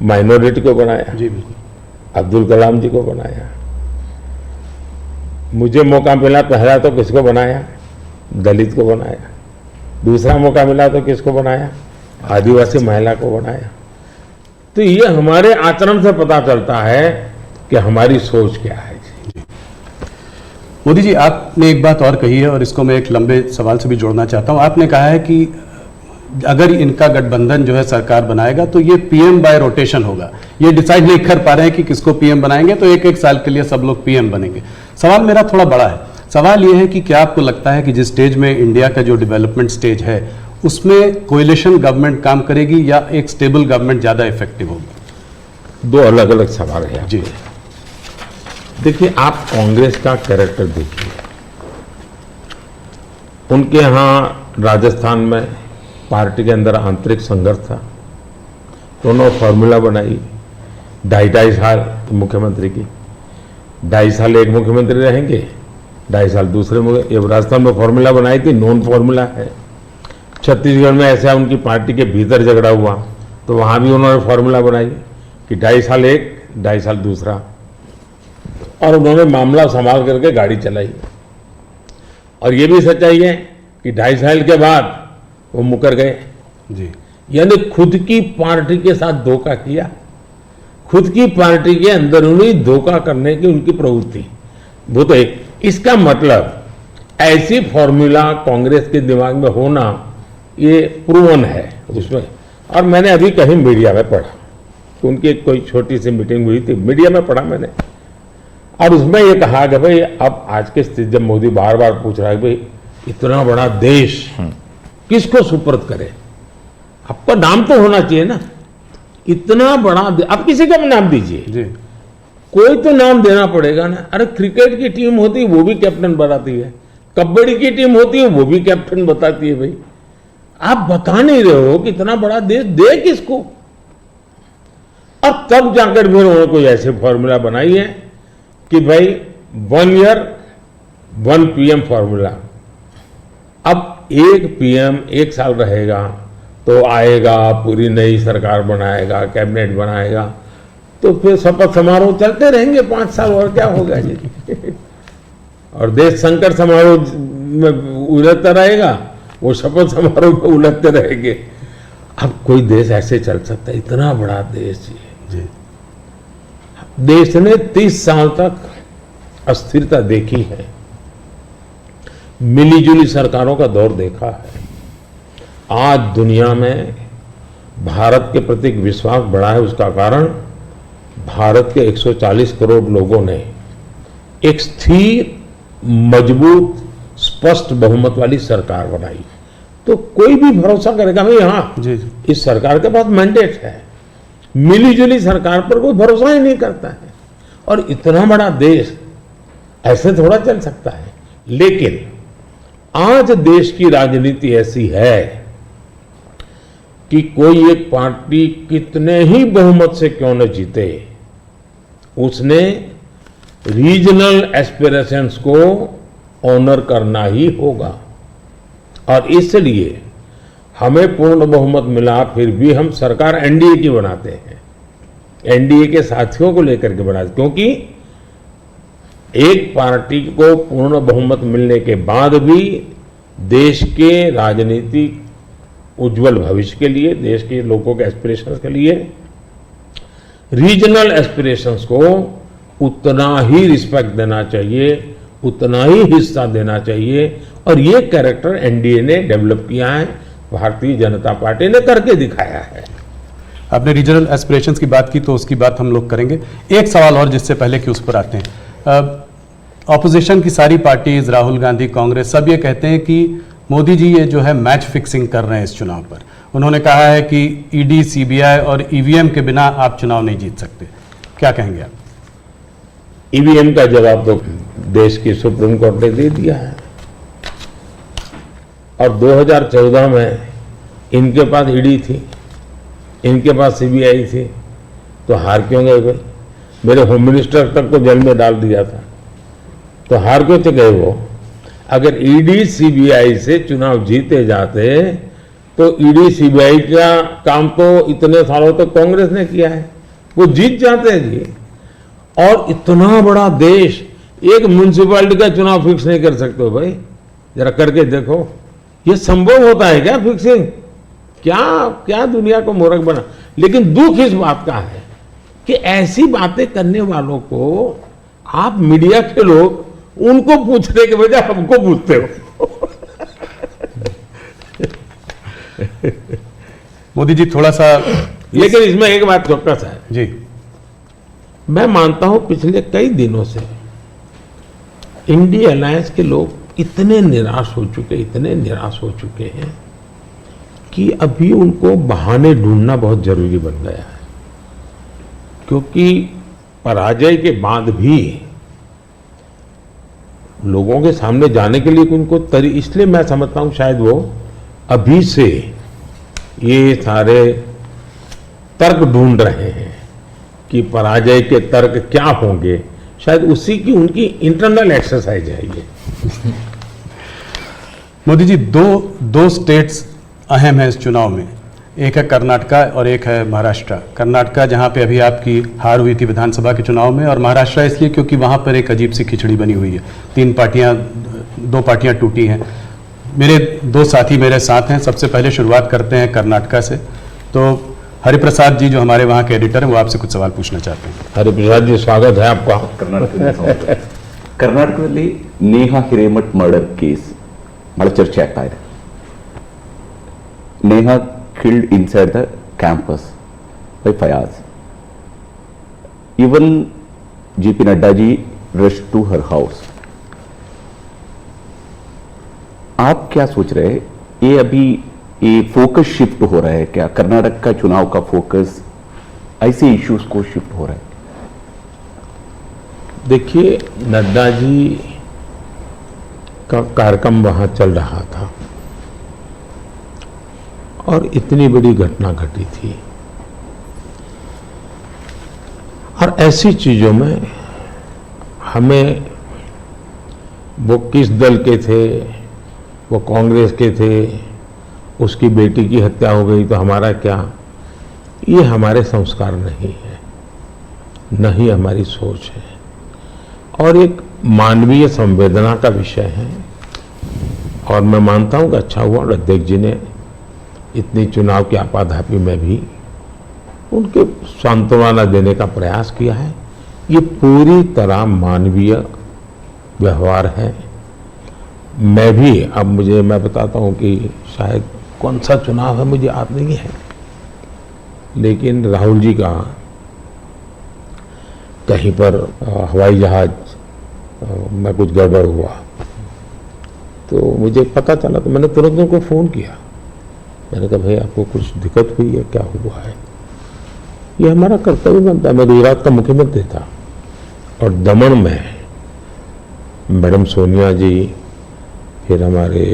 माइनॉरिटी को बनाया, जी बिल्कुल, अब्दुल कलाम जी को बनाया। मुझे मौका मिला पहला तो किसको बनाया? दलित को बनाया। दूसरा मौका मिला तो किसको बनाया? आदिवासी महिला को बनाया। तो ये हमारे आचरण से पता चलता है कि हमारी सोच क्या है। मोदी जी, आपने एक बात और कही है और इसको मैं एक लंबे सवाल से भी जोड़ना चाहता हूं। आपने कहा है कि अगर इनका गठबंधन जो है सरकार बनाएगा तो ये पीएम बाय रोटेशन होगा। ये डिसाइड नहीं कर पा रहे हैं कि किसको पीएम बनाएंगे, तो एक साल के लिए सब लोग पीएम बनेंगे। सवाल मेरा थोड़ा बड़ा है। सवाल ये है कि क्या आपको लगता है कि जिस स्टेज में इंडिया का जो डेवलपमेंट स्टेज है उसमें कोएलिशन गवर्नमेंट काम करेगी या एक स्टेबल गवर्नमेंट ज्यादा इफेक्टिव होगी? 2 अलग अलग सवाल है जी। देखिए, आप कांग्रेस का कैरेक्टर देखिए। उनके यहां राजस्थान में पार्टी के अंदर आंतरिक संघर्ष था, तो उन्होंने फॉर्मूला बनाई 2.5 साल मुख्यमंत्री की, 2.5 साल एक मुख्यमंत्री रहेंगे, 2.5 साल दूसरे। ये राजस्थान में फॉर्मूला बनाई थी, नॉन फॉर्मूला है। छत्तीसगढ़ में ऐसा उनकी पार्टी के भीतर झगड़ा हुआ तो वहां भी उन्होंने फॉर्मूला बनाई कि 2.5 साल एक, 2.5 साल दूसरा, और उन्होंने मामला संभाल करके गाड़ी चलाई। और ये भी सच्चाई है कि 2.5 साल के बाद वो मुकर गए। जी। यानी खुद की पार्टी के साथ धोखा किया, खुद की पार्टी के अंदरूनी धोखा करने की उनकी प्रवृत्ति, वो तो एक। इसका मतलब ऐसी फॉर्मूला कांग्रेस के दिमाग में होना ये प्रूवन है उसमें। और मैंने अभी कहीं मीडिया में पढ़ा कि उनकी कोई छोटी सी मीटिंग हुई थी, मीडिया में पढ़ा मैंने, और उसमें ये कहा कि भाई अब आज के स्थिति जब मोदी बार बार पूछ रहा है भाई इतना बड़ा देश किसको सुपुर्द करे, आपका नाम तो होना चाहिए ना, इतना बड़ा आप किसी का भी नाम दीजिए जी। कोई तो नाम देना पड़ेगा ना। अरे क्रिकेट की टीम होती है वो भी कैप्टन बताती है, कबड्डी की टीम होती है वो भी कैप्टन बताती है। भाई आप बता नहीं रहे हो कि इतना बड़ा देश दे किसको। और तब जाकर फिर उन्होंने कोई ऐसे फॉर्मूला बनाई है कि भाई 1 ईयर 1 पीएम फॉर्मूला। अब एक पीएम 1 साल रहेगा तो आएगा, पूरी नई सरकार बनाएगा, कैबिनेट बनाएगा, तो फिर शपथ समारोह चलते रहेंगे 5 साल, और क्या होगा जी। और देश संकट समारोह में उलझता रहेगा, वो शपथ समारोह में उलझते रहेंगे। अब कोई देश ऐसे चल सकता है? इतना बड़ा देश जी। देश ने 30 साल तक अस्थिरता देखी है, मिलीजुली सरकारों का दौर देखा है, आज दुनिया में भारत के प्रति विश्वास बढ़ा है, उसका कारण भारत के 140 करोड़ लोगों ने एक स्थिर, मजबूत, स्पष्ट बहुमत वाली सरकार बनाई। तो कोई भी भरोसा करेगा भाई हाँ जी इस सरकार के पास मैंडेट है, मिलीजुली सरकार पर कोई भरोसा ही नहीं करता है। और इतना बड़ा देश ऐसे थोड़ा चल सकता है। लेकिन आज देश की राजनीति ऐसी है कि कोई एक पार्टी कितने ही बहुमत से क्यों न जीते, उसने रीजनल एस्पिरेशंस को ऑनर करना ही होगा। और इसलिए हमें पूर्ण बहुमत मिला, फिर भी हम सरकार एनडीए की बनाते हैं, एनडीए के साथियों को लेकर के बनाते, क्योंकि एक पार्टी को पूर्ण बहुमत मिलने के बाद भी देश के राजनीतिक उज्जवल भविष्य के लिए, देश के लोगों के एस्पिरेशंस के लिए, रीजनल एस्पिरेशंस को उतना ही रिस्पेक्ट देना चाहिए, उतना ही हिस्सा देना चाहिए। और ये कैरेक्टर एनडीए ने डेवलप किया है, भारतीय जनता पार्टी ने करके दिखाया है। आपने रीजनल एस्पिरेशंस की बात की तो उसकी बात हम लोग करेंगे। एक सवाल और जिससे पहले कि उस पर आते हैं, ऑपोजिशन की सारी पार्टीज, राहुल गांधी, कांग्रेस, सब ये कहते हैं कि मोदी जी ये जो है मैच फिक्सिंग कर रहे हैं इस चुनाव पर। उन्होंने कहा है कि ईडी, सीबीआई और ईवीएम के बिना आप चुनाव नहीं जीत सकते। क्या कहेंगे आप? ईवीएम का जवाब तो देश की सुप्रीम कोर्ट ने दे दिया है। और 2014 में इनके पास ईडी थी, इनके पास सीबीआई थी, तो हार क्यों गए भाई? मेरे होम मिनिस्टर तक को जेल में डाल दिया था, तो हार क्यों गए वो? अगर ईडी सीबीआई से चुनाव जीते जाते तो ईडी सीबीआई का काम तो इतने सालों तक कांग्रेस ने किया है, वो जीत जाते हैं जी। और इतना बड़ा देश एक म्यूनिसिपैलिटी का चुनाव फिक्स नहीं कर सकते हो भाई, जरा करके देखो, ये संभव होता है क्या फिक्सिंग? क्या क्या दुनिया को मूर्ख बना। लेकिन दुख इस बात का है कि ऐसी बातें करने वालों को आप मीडिया के लोग उनको पूछने के बजाय हमको पूछते हो। मोदी जी थोड़ा सा, लेकिन इसमें एक बात चौकस है जी, मैं मानता हूं पिछले कई दिनों से इंडिया अलायंस के लोग इतने निराश हो चुके, इतने निराश हो चुके हैं कि अभी उनको बहाने ढूंढना बहुत जरूरी बन गया है। क्योंकि पराजय के बाद भी लोगों के सामने जाने के लिए उनको इसलिए मैं समझता हूं शायद वो अभी से ये सारे तर्क ढूंढ रहे हैं कि पराजय के तर्क क्या होंगे, शायद उसी की उनकी इंटरनल एक्सरसाइज है ये। मोदी जी दो स्टेट्स अहम है इस चुनाव में, एक है कर्नाटका और एक है महाराष्ट्र। कर्नाटका जहां पे अभी आपकी हार हुई थी विधानसभा के चुनाव में, और महाराष्ट्र इसलिए क्योंकि वहां पर एक अजीब सी खिचड़ी बनी हुई है, दो पार्टियां टूटी हैं। मेरे दो साथी मेरे साथ हैं, सबसे पहले शुरुआत करते हैं कर्नाटका से। तो हरिप्रसाद जी जो हमारे वहाँ के एडिटर हैं वो आपसे कुछ सवाल पूछना चाहते हैं। हरिप्रसाद जी स्वागत है आपका। ಕರ್ನಾಟಕದಲ್ಲಿ ನೇಹಾ ಹಿರೇಮಠ್ ಮರ್ಡರ್ ಕೇಸ್ ಬಹಳ ಚರ್ಚೆ ಆಗ್ತಾ ಇದೆ. Neha killed inside the campus by Fayaz. Even JP Nadda ji rushed to her house. आप क्या सोच रहे हैं, ये अभी ये फोकस शिफ्ट हो रहा है क्या? कर्नाटक का चुनाव का फोकस ऐसे इश्यूज को शिफ्ट हो रहा है? देखिए, नड्डा जी का कार्यक्रम वहां चल रहा था और इतनी बड़ी घटना घटी थी, और ऐसी चीजों में हमें वो किस दल के थे, वो कांग्रेस के थे, उसकी बेटी की हत्या हो गई तो हमारा क्या, ये हमारे संस्कार नहीं है, न ही हमारी सोच है, और एक मानवीय संवेदना का विषय है। और मैं मानता हूं कि अच्छा हुआ अध्यक्ष जी ने इतनी चुनाव की आपाधापी में भी उनके सांत्वना देने का प्रयास किया है। ये पूरी तरह मानवीय व्यवहार है। मैं भी अब मैं बताता हूं कि शायद कौन सा चुनाव है मुझे याद नहीं है, लेकिन राहुल जी का कहीं पर हवाई जहाज में कुछ गड़बड़ हुआ तो मुझे पता चला, तो मैंने तुरंत उनको फ़ोन किया। मैंने कहा भाई आपको कुछ दिक्कत हुई है, क्या हुआ है? ये हमारा कर्तव्य बनता है। मैं गुजरात का मुख्यमंत्री था और दमन में मैडम सोनिया जी, फिर हमारे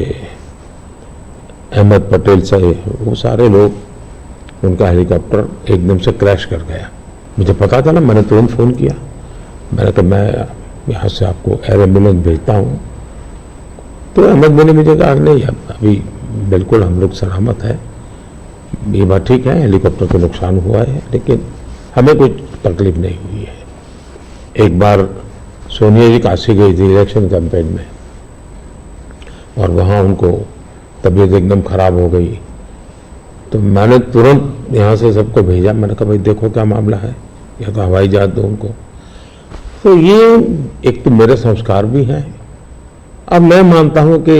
अहमद पटेल साहब, वो सारे लोग, उनका हेलीकॉप्टर एकदम से क्रैश कर गया। मुझे पता चला, मैंने तुरंत फ़ोन किया। मैंने कहा मैं यहाँ से आपको एयर एम्बुलेंस भेजता हूँ। तो अहमद ने मुझे कहा नहीं, अभी बिल्कुल हम लोग सलामत है, ये बात ठीक है, हेलीकॉप्टर को नुकसान हुआ है लेकिन हमें कोई तकलीफ नहीं हुई है। एक बार सोनिया जी काशी गई थी इलेक्शन कैंपेन में और वहाँ उनको तबीयत एकदम खराब हो गई, तो मैंने तुरंत यहाँ से सबको भेजा। मैंने कहा भाई देखो क्या मामला है, या तो हवाई जहाज दो उनको। तो ये एक तो मेरे संस्कार भी हैं। अब मैं मानता हूँ कि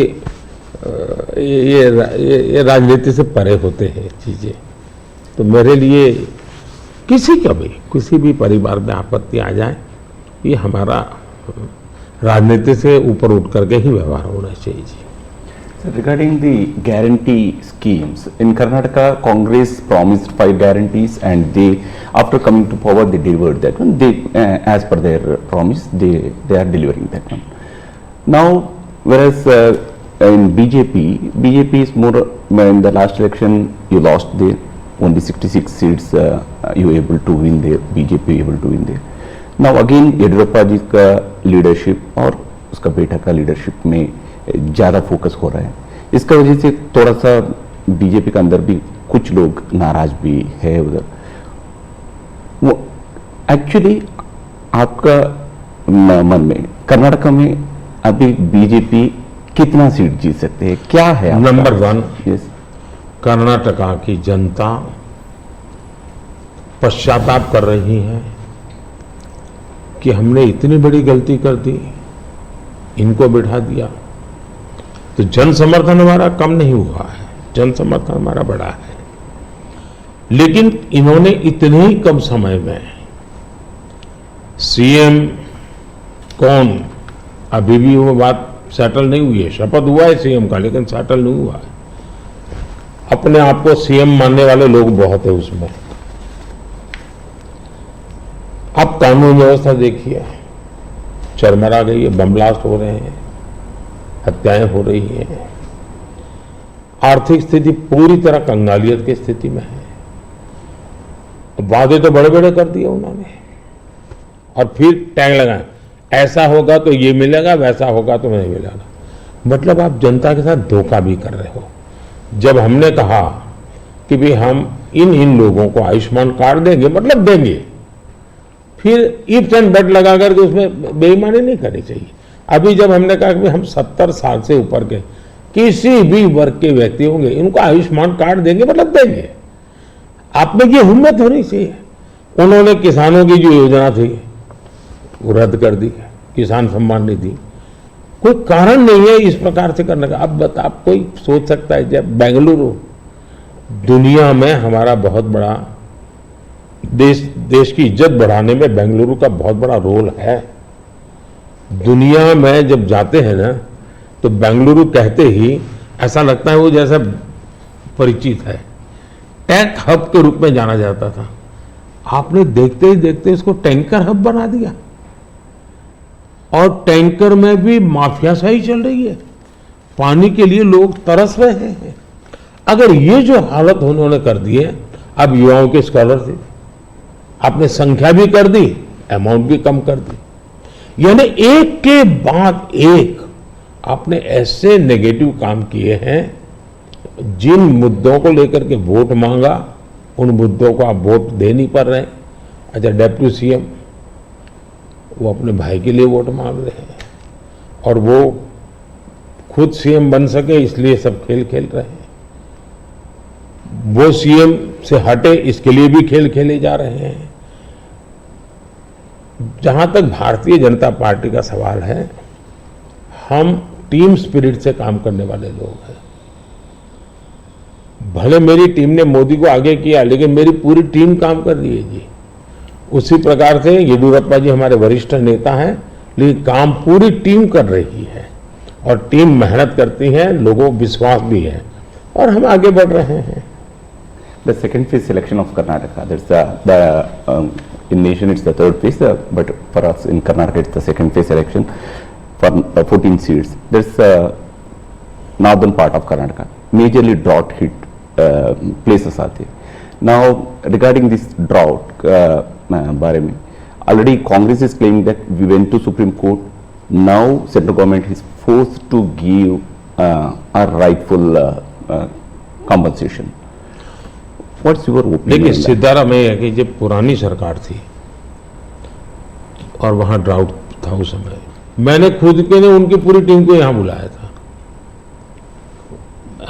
ये राजनीति से परे होते हैं चीज़ें। तो मेरे लिए किसी भी परिवार में आपत्ति आ जाए, ये हमारा राजनीति से ऊपर उठ करके ही व्यवहार होना चाहिए जी। Sir, regarding the guarantee schemes, in Karnataka, Congress promised 5 guarantees, and they, after coming to power, they delivered that one. They, as per their promise, they are delivering that one. Now, whereas in BJP is more. In the last election, you lost there. Only 66 seats you were able to win there. BJP able to win there. Now again, Yediyurappa जी का leadership और उसका बेटा का leadership में ज़्यादा focus हो रहा है। इसका वजह से थोड़ा सा बीजेपी के अंदर भी कुछ लोग नाराज भी है उधर। वो एक्चुअली आपका मन में कर्नाटक में अभी बीजेपी कितना सीट जीत सकते हैं, क्या है? नंबर 1, यस, कर्नाटका की जनता पश्चाताप कर रही है कि हमने इतनी बड़ी गलती कर दी, इनको बिठा दिया। तो जन समर्थन हमारा कम नहीं हुआ है, जन समर्थन हमारा बढ़ा है। लेकिन इन्होंने इतने ही कम समय में सीएम कौन, अभी भी वो बात सेटल नहीं हुई है। शपथ हुआ है सीएम का, लेकिन सेटल नहीं हुआ है। अपने आप को सीएम मानने वाले लोग बहुत है उसमें। अब कानून व्यवस्था देखिए, चरमरा गई है, बम ब्लास्ट हो रहे हैं, हत्याएं हो रही हैं, आर्थिक स्थिति पूरी तरह कंगालियत की स्थिति में है। वादे तो बड़े बड़े कर दिए उन्होंने और फिर टैग लगाए, ऐसा होगा तो ये मिलेगा, वैसा होगा तो नहीं मिलेगा। मतलब आप जनता के साथ धोखा भी कर रहे हो। जब हमने कहा कि भाई हम इन लोगों को आयुष्मान कार्ड देंगे, मतलब देंगे, फिर इफ्स एंड बट लगा करके उसमें बेईमानी नहीं करनी चाहिए। अभी जब हमने कहा कि हम 70 साल से ऊपर के किसी भी वर्ग के व्यक्ति होंगे, इनको आयुष्मान कार्ड देंगे, मतलब देंगे। आप में ये हिम्मत होनी चाहिए। उन्होंने किसानों की जो योजना थी वो रद्द कर दी, किसान सम्मान निधि। कोई कारण नहीं है इस प्रकार से करने का। अब आप कोई सोच सकता है, जब बेंगलुरु दुनिया में हमारा बहुत बड़ा देश की इज्जत बढ़ाने में बेंगलुरु का बहुत बड़ा रोल है। दुनिया में जब जाते हैं ना, तो बेंगलुरु कहते ही ऐसा लगता है वो जैसा परिचित है। टेक हब के रूप में जाना जाता था, आपने देखते ही देखते इसको टैंकर हब बना दिया। और टैंकर में भी माफियाशाही चल रही है, पानी के लिए लोग तरस रहे हैं। अगर ये जो हालत उन्होंने कर दी है, अब युवाओं के स्कॉलरशिप आपने संख्या भी कर दी, अमाउंट भी कम कर दी। यानी एक के बाद एक आपने ऐसे नेगेटिव काम किए हैं। जिन मुद्दों को लेकर के वोट मांगा, उन मुद्दों को आप वोट दे नहीं पा रहे हैं। अच्छा, डेप्यूटी सीएम वो अपने भाई के लिए वोट मांग रहे हैं और वो खुद सीएम बन सके इसलिए सब खेल खेल रहे हैं। वो सीएम से हटे इसके लिए भी खेल खेले जा रहे हैं। जहां तक भारतीय जनता पार्टी का सवाल है, हम टीम स्पिरिट से काम करने वाले लोग हैं। भले मेरी टीम ने मोदी को आगे किया, लेकिन मेरी पूरी टीम काम कर रही है जी। उसी प्रकार से येडियुरप्पा जी हमारे वरिष्ठ नेता हैं, लेकिन काम पूरी टीम कर रही है और टीम मेहनत करती है, लोगों को विश्वास भी है और हम आगे बढ़ रहे हैं। The second phase selection of Karnataka, in nation it's the third phase, but for us in Karnataka it's the second phase election for 14 seats. There's northern part of Karnataka, majorly drought hit places are there. Now regarding this drought, बारे में already Congress is claiming that we went to Supreme Court. Now central government is forced to give a rightful compensation. What's your opinion? देखिए on that? सिद्धारा में है कि जब पुरानी सरकार थी और वहां ड्राउट था उस समय, मैंने खुद के ने उनकी पूरी टीम को यहां बुलाया था।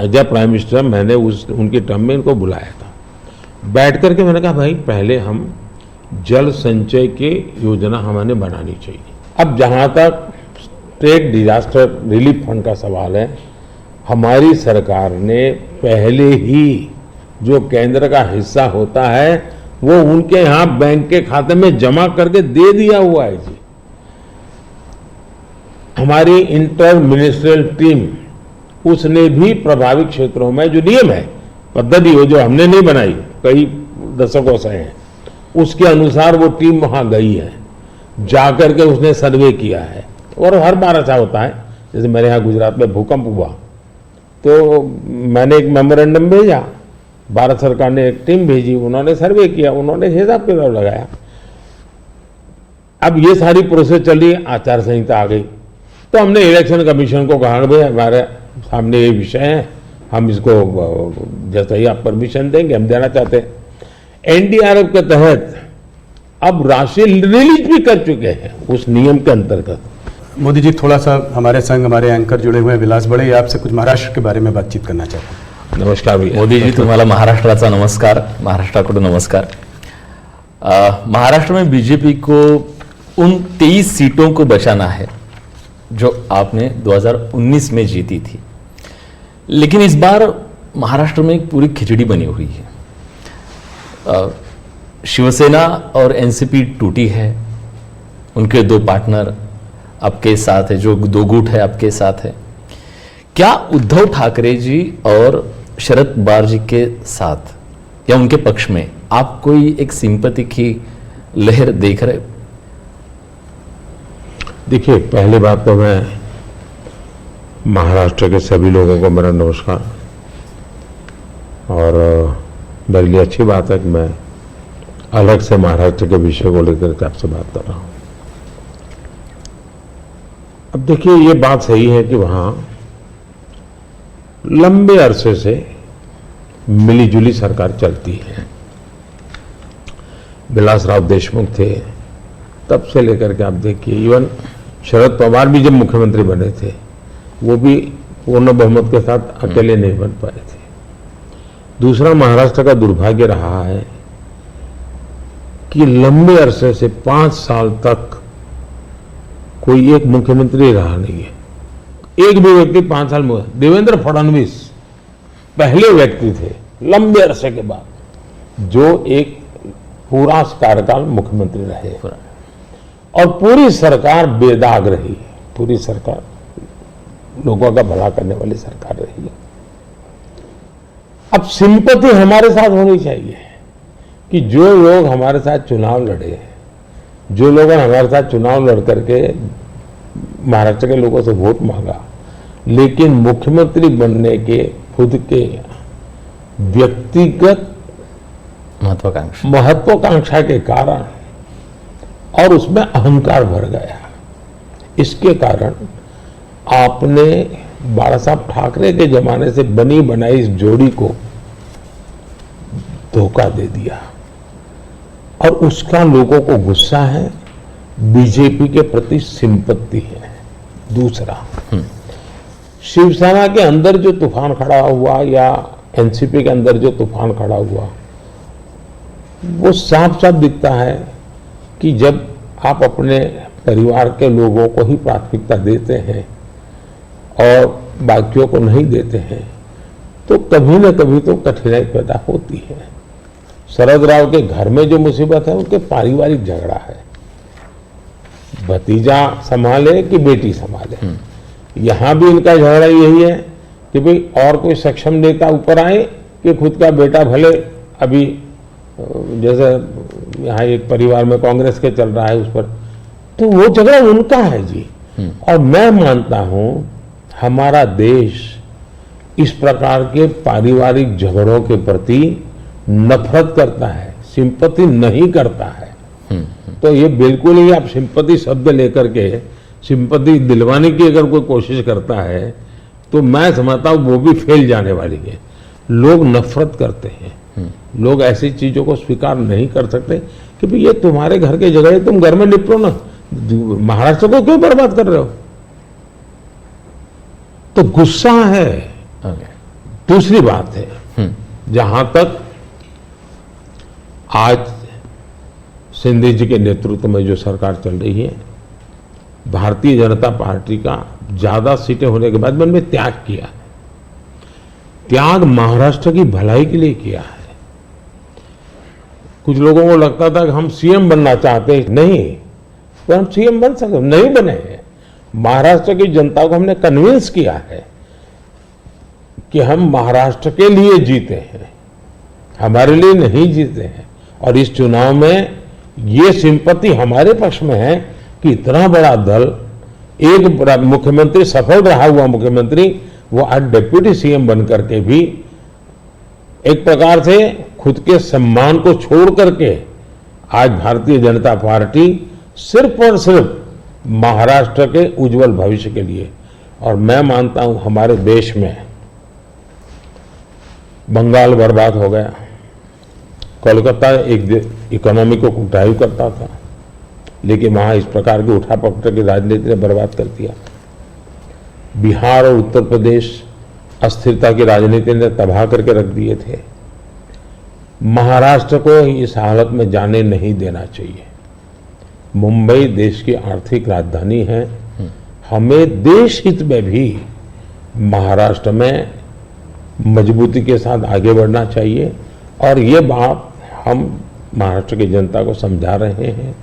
एज ए प्राइम मिनिस्टर मैंने उनकी टर्म में इनको बुलाया था। बैठ करके मैंने कहा भाई पहले हम जल संचय की योजना हमें बनानी चाहिए। अब जहां तक स्टेट डिजास्टर रिलीफ फंड का सवाल है, हमारी सरकार ने पहले ही जो केंद्र का हिस्सा होता है वो उनके यहां बैंक के खाते में जमा करके दे दिया हुआ है जी। हमारी इंटर मिनिस्ट्रियल टीम उसने भी प्रभावित क्षेत्रों में जो नियम है, पद्धति हो जो हमने नहीं बनाई, कई दशकों से है, उसके अनुसार वो टीम वहां गई है, जाकर के उसने सर्वे किया है। और हर बार ऐसा होता है, जैसे मेरे यहाँ गुजरात में भूकंप हुआ तो मैंने एक मेमोरेंडम भेजा, भारत सरकार ने एक टीम भेजी, उन्होंने सर्वे किया, उन्होंने हिसाब किताब लगाया। अब ये सारी प्रोसेस चल रही है, आचार संहिता आ गई तो हमने इलेक्शन कमीशन को कहा भाई हमारे सामने ये विषय है, हम इसको जैसा ही आप परमिशन देंगे हम देना चाहते हैं। एनडीआरएफ के तहत अब राशि रिलीज भी कर चुके हैं उस नियम के अंतर्गत। मोदी जी, थोड़ा सा हमारे संग हमारे एंकर जुड़े हुए हैं विलास बड़े, ये आपसे कुछ महाराष्ट्र के बारे में बातचीत करना चाहते हैं। नमस्कार भैया। मोदी जी, तुम्हाला महाराष्ट्राचा नमस्कार, महाराष्ट्राकडून नमस्कार। महाराष्ट्र में बीजेपी को उन 23 सीटों को बचाना है जो आपने 2019 में जीती थी, लेकिन इस बार महाराष्ट्र में एक पूरी खिचड़ी बनी हुई है। शिवसेना और एनसीपी टूटी है, उनके दो पार्टनर आपके साथ है, जो दो गुट है आपके साथ है। क्या उद्धव ठाकरे जी और शरद पवार जी के साथ या उनके पक्ष में आप कोई एक सिंपैथी की लहर देख रहे? देखिए, पहली बात तो मैं महाराष्ट्र के सभी लोगों को मेरा नमस्कार, और मेरे लिए अच्छी बात है कि मैं अलग से महाराष्ट्र के विषय को लेकर के आपसे बात कर रहा हूं। अब देखिए, ये बात सही है कि वहां लंबे अरसे से मिलीजुली सरकार चलती है। विलासराव देशमुख थे, तब से लेकर के आप देखिए, इवन शरद पवार भी जब मुख्यमंत्री बने थे वो भी पूर्ण बहुमत के साथ अकेले नहीं बन पाए थे। दूसरा, महाराष्ट्र का दुर्भाग्य रहा है कि लंबे अरसे से 5 साल तक कोई एक मुख्यमंत्री रहा नहीं है। एक भी व्यक्ति 5 साल में, देवेंद्र फडणवीस पहले व्यक्ति थे लंबे अरसे के बाद जो एक पूरा कार्यकाल मुख्यमंत्री रहे, और पूरी सरकार बेदाग रही, पूरी सरकार लोगों का भला करने वाली सरकार रही है। अब सिंपैथी हमारे साथ होनी चाहिए कि जो लोग हमारे साथ चुनाव लड़े, जो लोगों ने हमारे साथ चुनाव लड़ करके महाराष्ट्र के लोगों से वोट मांगा, लेकिन मुख्यमंत्री बनने के खुद के व्यक्तिगत महत्वाकांक्षा के कारण और उसमें अहंकार भर गया, इसके कारण आपने बाला साहब ठाकरे के जमाने से बनी बनाई इस जोड़ी को धोखा दे दिया, और उसका लोगों को गुस्सा है, बीजेपी के प्रति सिंपत्ति है। दूसरा, शिवसेना के अंदर जो तूफान खड़ा हुआ या एनसीपी के अंदर जो तूफान खड़ा हुआ, वो साफ साफ दिखता है कि जब आप अपने परिवार के लोगों को ही प्राथमिकता देते हैं और बाकियों को नहीं देते हैं, तो कभी न कभी तो कठिनाई पैदा होती है। शरद राव के घर में जो मुसीबत है उनके पारिवारिक झगड़ा है, भतीजा संभाले कि बेटी संभाले। यहां भी इनका झगड़ा यही है कि भाई और कोई सक्षम नेता ऊपर आए कि खुद का बेटा भले अभी जैसे यहाँ एक परिवार में कांग्रेस के चल रहा है उस पर, तो वो झगड़ा उनका है जी। और मैं मानता हूं हमारा देश इस प्रकार के पारिवारिक झगड़ों के प्रति नफरत करता है, सिंपैथी नहीं करता है। तो ये बिल्कुल ही आप सिंपैथी शब्द लेकर के सिंपैथी दिलवाने की अगर कोई कोशिश करता है तो मैं समझता हूं वो भी फेल जाने वाली है। लोग नफरत करते हैं, लोग ऐसी चीजों को स्वीकार नहीं कर सकते कि भाई ये तुम्हारे घर के झगड़े, तुम घर में निपटो ना, महाराष्ट्र को क्यों बर्बाद कर रहे हो। तो गुस्सा है। दूसरी बात है, जहां तक आज सिंधे जी के नेतृत्व में जो सरकार चल रही है, भारतीय जनता पार्टी का ज्यादा सीटें होने के बाद मन में त्याग किया है। त्याग महाराष्ट्र की भलाई के लिए किया है। कुछ लोगों को लगता था कि हम सीएम बनना चाहते हैं, नहीं, तो हम सीएम बन सकते नहीं बने हैं। महाराष्ट्र की जनता को हमने कन्विंस किया है कि हम महाराष्ट्र के लिए जीते हैं, हमारे लिए नहीं जीते हैं। और इस चुनाव में ये सिंपैथी हमारे पक्ष में है कि इतना बड़ा दल, एक मुख्यमंत्री, सफल रहा हुआ मुख्यमंत्री, वो आज डिप्यूटी सीएम बनकर के भी एक प्रकार से खुद के सम्मान को छोड़ करके आज भारतीय जनता पार्टी सिर्फ और सिर्फ महाराष्ट्र के उज्जवल भविष्य के लिए। और मैं मानता हूं हमारे देश में बंगाल बर्बाद हो गया, कोलकाता एक इकोनॉमी को ड्राइव करता था, लेकिन वहां इस प्रकार की उठापटक की राजनीति ने बर्बाद कर दिया। बिहार और उत्तर प्रदेश अस्थिरता की राजनीति ने तबाह करके रख दिए थे। महाराष्ट्र को इस हालत में जाने नहीं देना चाहिए। मुंबई देश की आर्थिक राजधानी है, हमें देश हित में भी महाराष्ट्र में मजबूती के साथ आगे बढ़ना चाहिए। और ये बात हम महाराष्ट्र की जनता को समझा रहे हैं,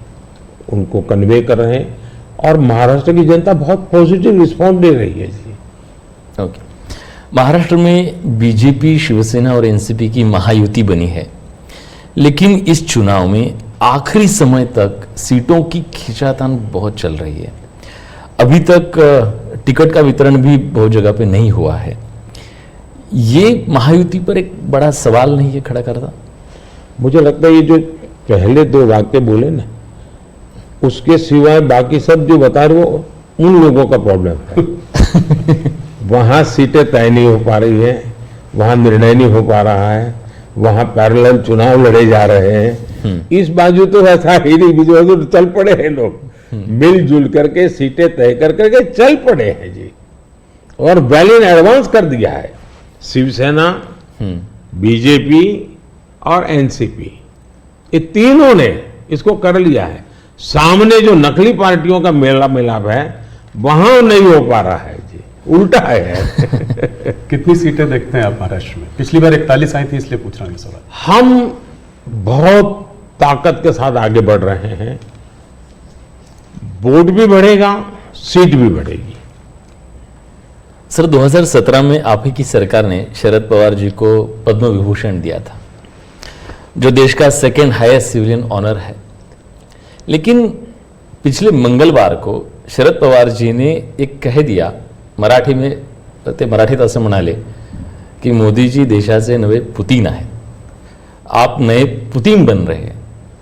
उनको कन्वे कर रहे हैं, और महाराष्ट्र की जनता बहुत पॉजिटिव रिस्पॉन्स दे रही है जी। ओके, महाराष्ट्र में बीजेपी, शिवसेना और एनसीपी की महायुति बनी है, लेकिन इस चुनाव में आखिरी समय तक सीटों की खींचातान बहुत चल रही है। अभी तक टिकट का वितरण भी बहुत जगह पे नहीं हुआ है। ये महायुति पर एक बड़ा सवाल नहीं है खड़ा करता? मुझे लगता है ये जो पहले दो वाक्य बोले ना, उसके सिवाय बाकी सब जो बता रहे वो उन लोगों का प्रॉब्लम है। वहां सीटें तय नहीं हो पा रही है, वहां निर्णय नहीं हो पा रहा है, वहां पैरेलल चुनाव लड़े जा रहे हैं। इस बाजू तो ऐसा ही नहीं, तो चल पड़े हैं लोग, मिलजुल करके सीटें तय कर करके चल पड़े हैं जी, और वेल इन एडवांस कर दिया है। शिवसेना, बीजेपी और एनसीपी, ये तीनों ने इसको कर लिया है। सामने जो नकली पार्टियों का मेला मिलाप है वहां नहीं हो पा रहा है जी, उल्टा है। कितनी सीटें देखते हैं आप महाराष्ट्र में? पिछली बार 41 आई थी, इसलिए पूछ रहा हूं सवाल। हम बहुत ताकत के साथ आगे बढ़ रहे हैं, वोट भी बढ़ेगा, सीट भी बढ़ेगी। सर, 2017 में आप ही की सरकार ने शरद पवार जी को पद्म विभूषण दिया था, जो देश का सेकेंड हाईएस्ट सिविलियन ऑनर है। लेकिन पिछले मंगलवार को शरद पवार जी ने एक कह दिया, मराठी में ते मराठीत असं म्हणाले की मोदी जी देशाचे नवे पुतीन आहेत, आप नए पुतीन बन रहे हैं।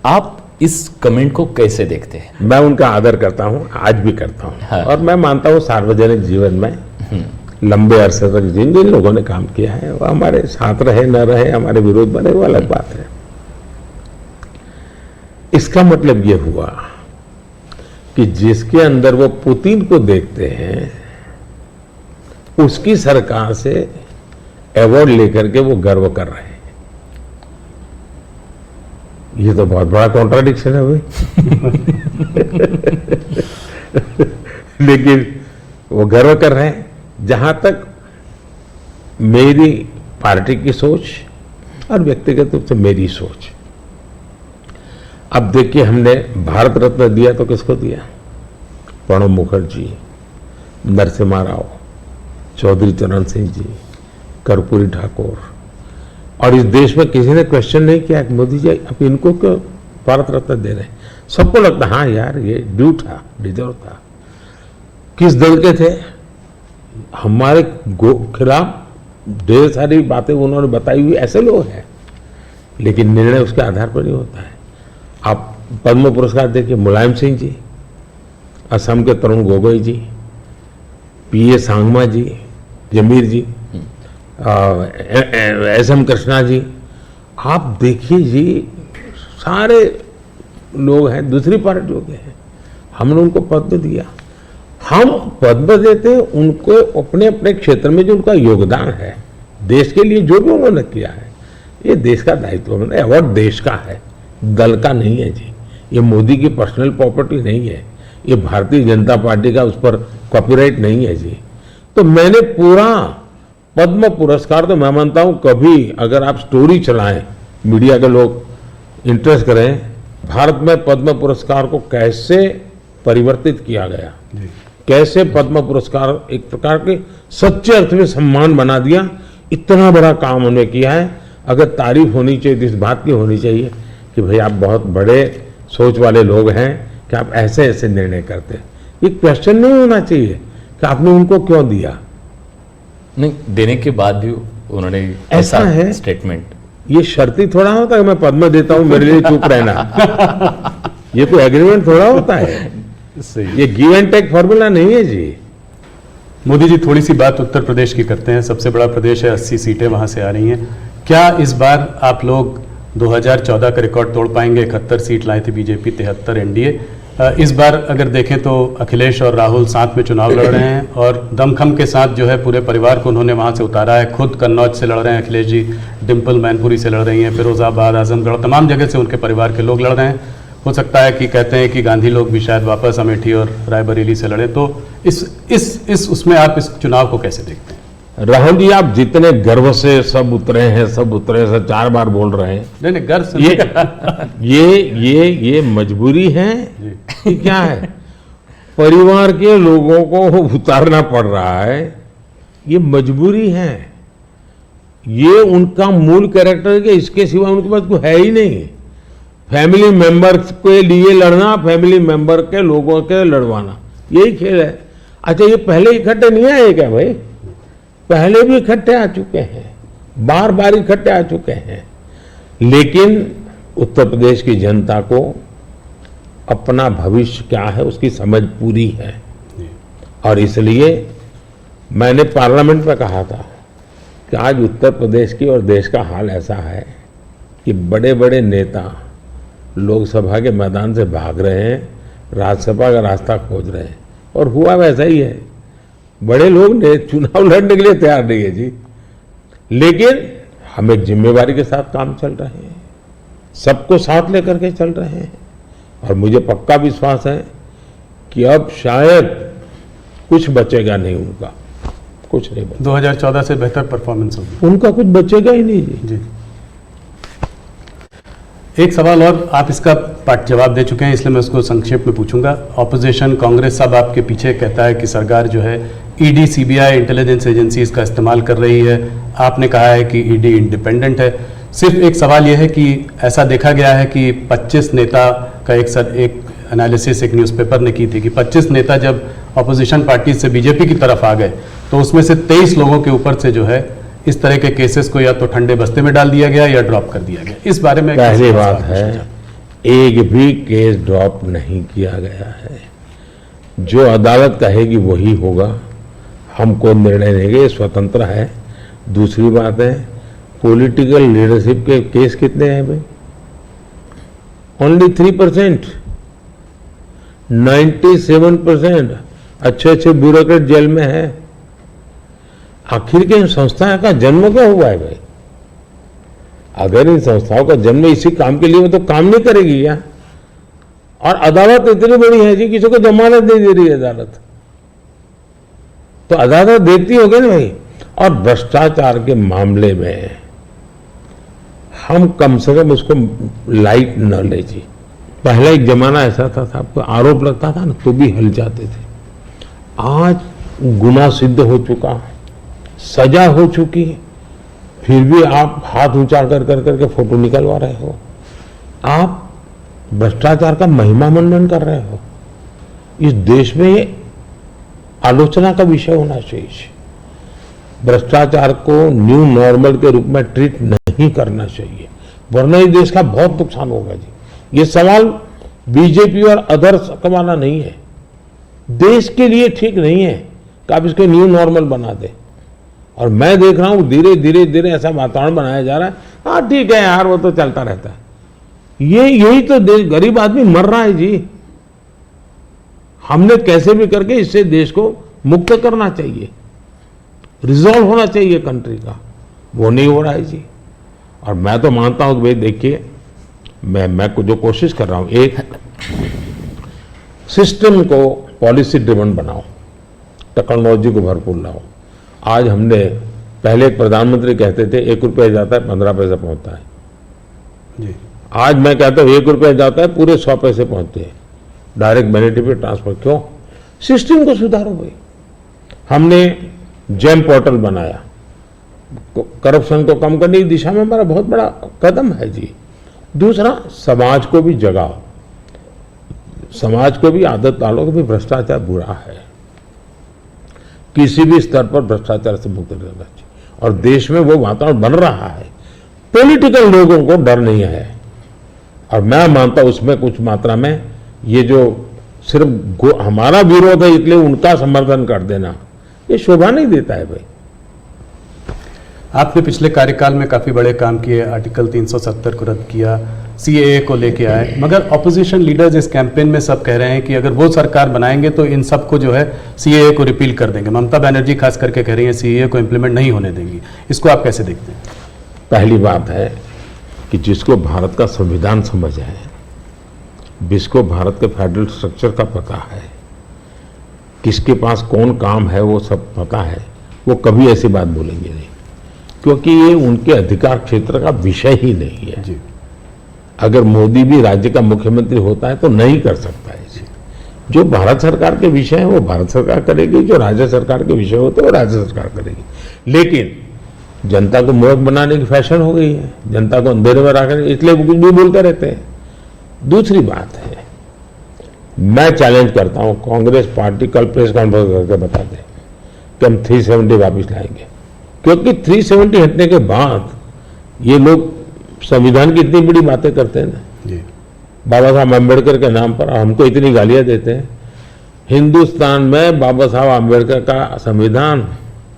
आप इस कमेंट को कैसे देखते हैं? मैं उनका आदर करता हूं, आज भी करता हूं। हाँ। और मैं मानता हूं सार्वजनिक जीवन में लंबे अरसे तक जिन जिन लोगों ने काम किया है वो हमारे साथ रहे न रहे, हमारे विरोध बने, वो अलग बात है। इसका मतलब ये हुआ कि जिसके अंदर वो पुतिन को देखते हैं उसकी सरकार से अवार्ड लेकर के वो गर्व कर रहे हैं। ये तो बहुत बड़ा कॉन्ट्राडिक्शन है भाई। लेकिन वो गर्व कर रहे हैं। जहां तक मेरी पार्टी की सोच और व्यक्तिगत रूप से मेरी सोच। अब देखिए, हमने भारत रत्न दिया तो किसको दिया? प्रणब मुखर्जी, नरसिम्हा राव, चौधरी चरण सिंह जी, कर्पूरी ठाकुर, और इस देश में किसी ने क्वेश्चन नहीं किया कि मोदी जी अब इनको क्यों भारत रत्न दे रहे हैं। सबको लगता हाँ यार ये ड्यू था, डिजर्व था। किस दल के थे? हमारे खिलाफ ढेर सारी बातें उन्होंने बताई हुई ऐसे लोग हैं, लेकिन निर्णय उसके आधार पर नहीं होता है। आप पद्म पुरस्कार देखिए, मुलायम सिंह जी, असम के तरुण गोगोई जी, पीए सांगमा जी, जमीर जी, एस.एम. कृष्णा जी, आप देखिए जी, सारे लोग हैं दूसरी पार्टियों के हैं, हमने उनको पद्म दिया। हम पद्म देते हैं उनको अपने अपने क्षेत्र में जो उनका योगदान है, देश के लिए जो भी उन्होंने किया है, ये देश का दायित्व है। अवार्ड देश का है, दल का नहीं है जी। ये मोदी की पर्सनल प्रॉपर्टी नहीं है, ये भारतीय जनता पार्टी का उस पर कॉपीराइट नहीं है जी। तो मैंने पूरा पद्म पुरस्कार, तो मैं मानता हूं कभी अगर आप स्टोरी चलाएं, मीडिया के लोग इंटरेस्ट करें, भारत में पद्म पुरस्कार को कैसे परिवर्तित किया गया, कैसे पद्म पुरस्कार एक प्रकार के सच्चे अर्थ में सम्मान बना दिया, इतना बड़ा काम उन्होंने किया है। अगर तारीफ होनी चाहिए तो इस बात की होनी चाहिए कि भाई आप बहुत बड़े सोच वाले लोग हैं कि आप ऐसे ऐसे निर्णय करते हैं। ये क्वेश्चन नहीं होना चाहिए कि आपने उनको क्यों दिया। नहीं, देने के बाद भी उन्होंने ऐसा है स्टेटमेंट, ये शर्ती थोड़ा होता है मैं पद्म देता हूं मेरे लिए चुप रहना। ये कोई एग्रीमेंट थोड़ा होता है, ये गिव एंड टेक फॉर्मूला नहीं है जी। मोदी जी, थोड़ी सी बात उत्तर प्रदेश की करते हैं। सबसे बड़ा प्रदेश है, 80 सीटें वहां से आ रही हैं। क्या इस बार आप लोग 2014 का रिकॉर्ड तोड़ पाएंगे? 71 सीट लाए थे बीजेपी, 73 एनडीए। इस बार अगर देखें तो अखिलेश और राहुल साथ में चुनाव लड़ रहे हैं और दमखम के साथ जो है पूरे परिवार को उन्होंने वहां से उतारा है। खुद कन्नौज से लड़ रहे हैं अखिलेश जी, डिम्पल मैनपुरी से लड़ रही हैं, फिरोजाबाद, आजमगढ़, तमाम जगह से उनके परिवार के लोग लड़ रहे हैं। हो सकता है कि कहते हैं कि गांधी लोग भी शायद वापस अमेठी और रायबरेली से लड़े। तो इस उसमें आप इस चुनाव को कैसे देखते हैं? राहुल जी, आप जितने गर्व से सब उतरे हैं, सब उतरे से 4 बार बोल रहे हैं, नहीं गर्व से ये मजबूरी है कि क्या है? परिवार के लोगों को उतारना पड़ रहा है, ये मजबूरी है। ये उनका मूल कैरेक्टर के इसके सिवा उनके पास कोई है ही नहीं। फैमिली मेंबर्स के लिए लड़ना, फैमिली मेंबर के लोगों के लड़वाना, यही खेल है। अच्छा, ये पहले इकट्ठे नहीं आए क्या भाई? पहले भी इकट्ठे आ चुके हैं, बार बार इकट्ठे आ चुके हैं। लेकिन उत्तर प्रदेश की जनता को अपना भविष्य क्या है उसकी समझ पूरी है, और इसलिए मैंने पार्लियामेंट में कहा था कि आज उत्तर प्रदेश की और देश का हाल ऐसा है कि बड़े बड़े नेता लोकसभा के मैदान से भाग रहे हैं, राज्यसभा का रास्ता खोज रहे हैं, और हुआ वैसा ही है। बड़े लोग ने चुनाव लड़ने के लिए तैयार नहीं है जी, लेकिन हम एक जिम्मेवारी के साथ काम चल रहे हैं, सबको साथ लेकर के चल रहे हैं, और मुझे पक्का विश्वास है कि अब शायद कुछ बचेगा नहीं, उनका कुछ नहीं बचेगा। 2014 से बेहतर परफॉर्मेंस होगी, उनका कुछ बचेगा ही नहीं जी। एक सवाल और, आप इसका पार्ट जवाब दे चुके हैं इसलिए मैं उसको संक्षेप में पूछूंगा। ऑपोजिशन कांग्रेस सब आपके पीछे कहता है कि सरकार जो है ईडी, सीबीआई, इंटेलिजेंस एजेंसीज का इस्तेमाल कर रही है। आपने कहा है कि ईडी इंडिपेंडेंट है। सिर्फ एक सवाल यह है कि ऐसा देखा गया है कि 25 नेता का एक एनालिसिस एक न्यूज़पेपर ने की थी कि 25 नेता जब ऑपोजिशन पार्टी से बीजेपी की तरफ आ गए तो उसमें से 23 लोगों के ऊपर से जो है इस तरह के केसेस को या तो ठंडे बस्ते में डाल दिया गया या ड्रॉप कर दिया गया। इस बारे में पहली बात है, एक भी केस ड्रॉप नहीं किया गया है। जो अदालत कहेगी वही होगा, हमको निर्णय लेंगे, ये स्वतंत्र है। दूसरी बात है, पॉलिटिकल लीडरशिप के केस कितने हैं भाई? ओनली 3%। 97% अच्छे अच्छे ब्यूरोक्रेट जेल में है। आखिर के इन संस्थाओं का जन्म क्या हुआ है भाई? अगर इन संस्थाओं का जन्म इसी काम के लिए हो तो काम नहीं करेगी क्या? और अदालत इतनी बड़ी है जी, किसी को जमानत नहीं दे रही है अदालत, तो अदालत देखती होगी ना भाई। और भ्रष्टाचार के मामले में हम कम से कम उसको लाइट न ले जी। पहला एक जमाना ऐसा था आपको आरोप लगता था ना तो भी हिल जाते थे। आज गुनाह सिद्ध हो चुका, सजा हो चुकी, फिर भी आप हाथ ऊंचा कर करके फोटो निकलवा रहे हो। आप भ्रष्टाचार का महिमा मंडन कर रहे हो। इस देश में ये आलोचना का विषय होना चाहिए। भ्रष्टाचार को न्यू नॉर्मल के रूप में ट्रीट नहीं करना चाहिए, वरना इस देश का बहुत नुकसान होगा जी। ये सवाल बीजेपी और अदर्स का वाला नहीं है, देश के लिए ठीक नहीं है कि आप इसको न्यू नॉर्मल बना दे। और मैं देख रहा हूं धीरे धीरे धीरे ऐसा वातावरण बनाया जा रहा है, हाँ ठीक है यार वो तो चलता रहता है। यही तो देश, गरीब आदमी मर रहा है जी। हमने कैसे भी करके इससे देश को मुक्त करना चाहिए, रिजॉल्व होना चाहिए कंट्री का, वो नहीं हो रहा है जी। और मैं तो मानता हूं कि भाई देखिए, मैं जो कोशिश कर रहा हूं, एक सिस्टम को पॉलिसी ड्रिवन बनाओ, टेक्नोलॉजी को भरपूर लाओ। आज हमने, पहले एक प्रधानमंत्री कहते थे 1 रुपया जाता है 15 पैसे पहुंचता है जी। आज मैं कहता हूं 1 रुपया जाता है पूरे 100 पैसे पहुंचते हैं, डायरेक्ट बेनिफिट ट्रांसफर। क्यों? सिस्टम को सुधारो भाई। हमने जेम पोर्टल बनाया, करप्शन को कम करने की दिशा में हमारा बहुत बड़ा कदम है जी। दूसरा, समाज को भी जगाओ, समाज को भी आदत डालो कि भाई भ्रष्टाचार बुरा है, किसी भी स्तर पर भ्रष्टाचार से मुक्त रहना चाहिए। और देश में वो वातावरण बन रहा है, पॉलिटिकल लोगों को डर नहीं है। और मैं मानता हूं उसमें कुछ मात्रा में ये जो सिर्फ हमारा विरोध है इसलिए उनका समर्थन कर देना, ये शोभा नहीं देता है भाई। आपने पिछले कार्यकाल में काफी बड़े काम किए, आर्टिकल 370 को रद्द किया, सीएए को लेके आए, मगर ऑपोजिशन लीडर्स इस कैंपेन में सब कह रहे हैं कि अगर वो सरकार बनाएंगे तो इन सबको जो है सीएए को रिपील कर देंगे। ममता बनर्जी खास करके कह रही है सीएए को इंप्लीमेंट नहीं होने देंगी। इसको आप कैसे देखते हैं? पहली बात है कि जिसको भारत का संविधान समझ है, जिसको भारत के फेडरल स्ट्रक्चर का पता है, किसके पास कौन काम है वो सब पता है, वो कभी ऐसी बात बोलेंगे नहीं, क्योंकि ये उनके अधिकार क्षेत्र का विषय ही नहीं है जी। अगर मोदी भी राज्य का मुख्यमंत्री होता है तो नहीं कर सकता है जी। जो भारत सरकार के विषय है वो भारत सरकार करेगी, जो राज्य सरकार के विषय होते हैं वो राज्य सरकार करेगी। लेकिन जनता को मूर्ख बनाने की फैशन हो गई है, जनता को अंधेरे में रखने, इसलिए वो कुछ भी बोलते रहते हैं। दूसरी बात है, मैं चैलेंज करता हूं कांग्रेस पार्टी कल प्रेस कॉन्फ्रेंस करके बता दे कि हम 370 वापिस लाएंगे, क्योंकि 370 हटने के बाद ये लोग संविधान की इतनी बड़ी बातें करते हैं ना जी। बाबा साहब अम्बेडकर के नाम पर, हमको इतनी गालियां देते हैं। हिंदुस्तान में बाबा साहब अम्बेडकर का संविधान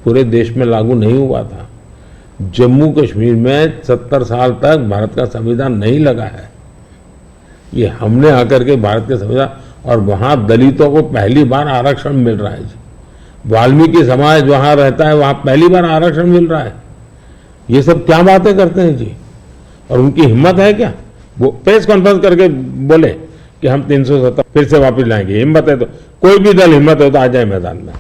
पूरे देश में लागू नहीं हुआ था। जम्मू कश्मीर में 70 साल तक भारत का संविधान नहीं लगा है। ये हमने आकर के भारत के संविधान, और वहां दलितों को पहली बार आरक्षण मिल रहा है जी। वाल्मीकि समाज जहां रहता है वहां पहली बार आरक्षण मिल रहा है। ये सब क्या बातें करते हैं जी। और उनकी हिम्मत है क्या वो प्रेस कॉन्फ्रेंस करके बोले कि हम 370 फिर से वापस लाएंगे? हिम्मत है तो कोई भी दल हिम्मत हो तो आ जाए मैदान में।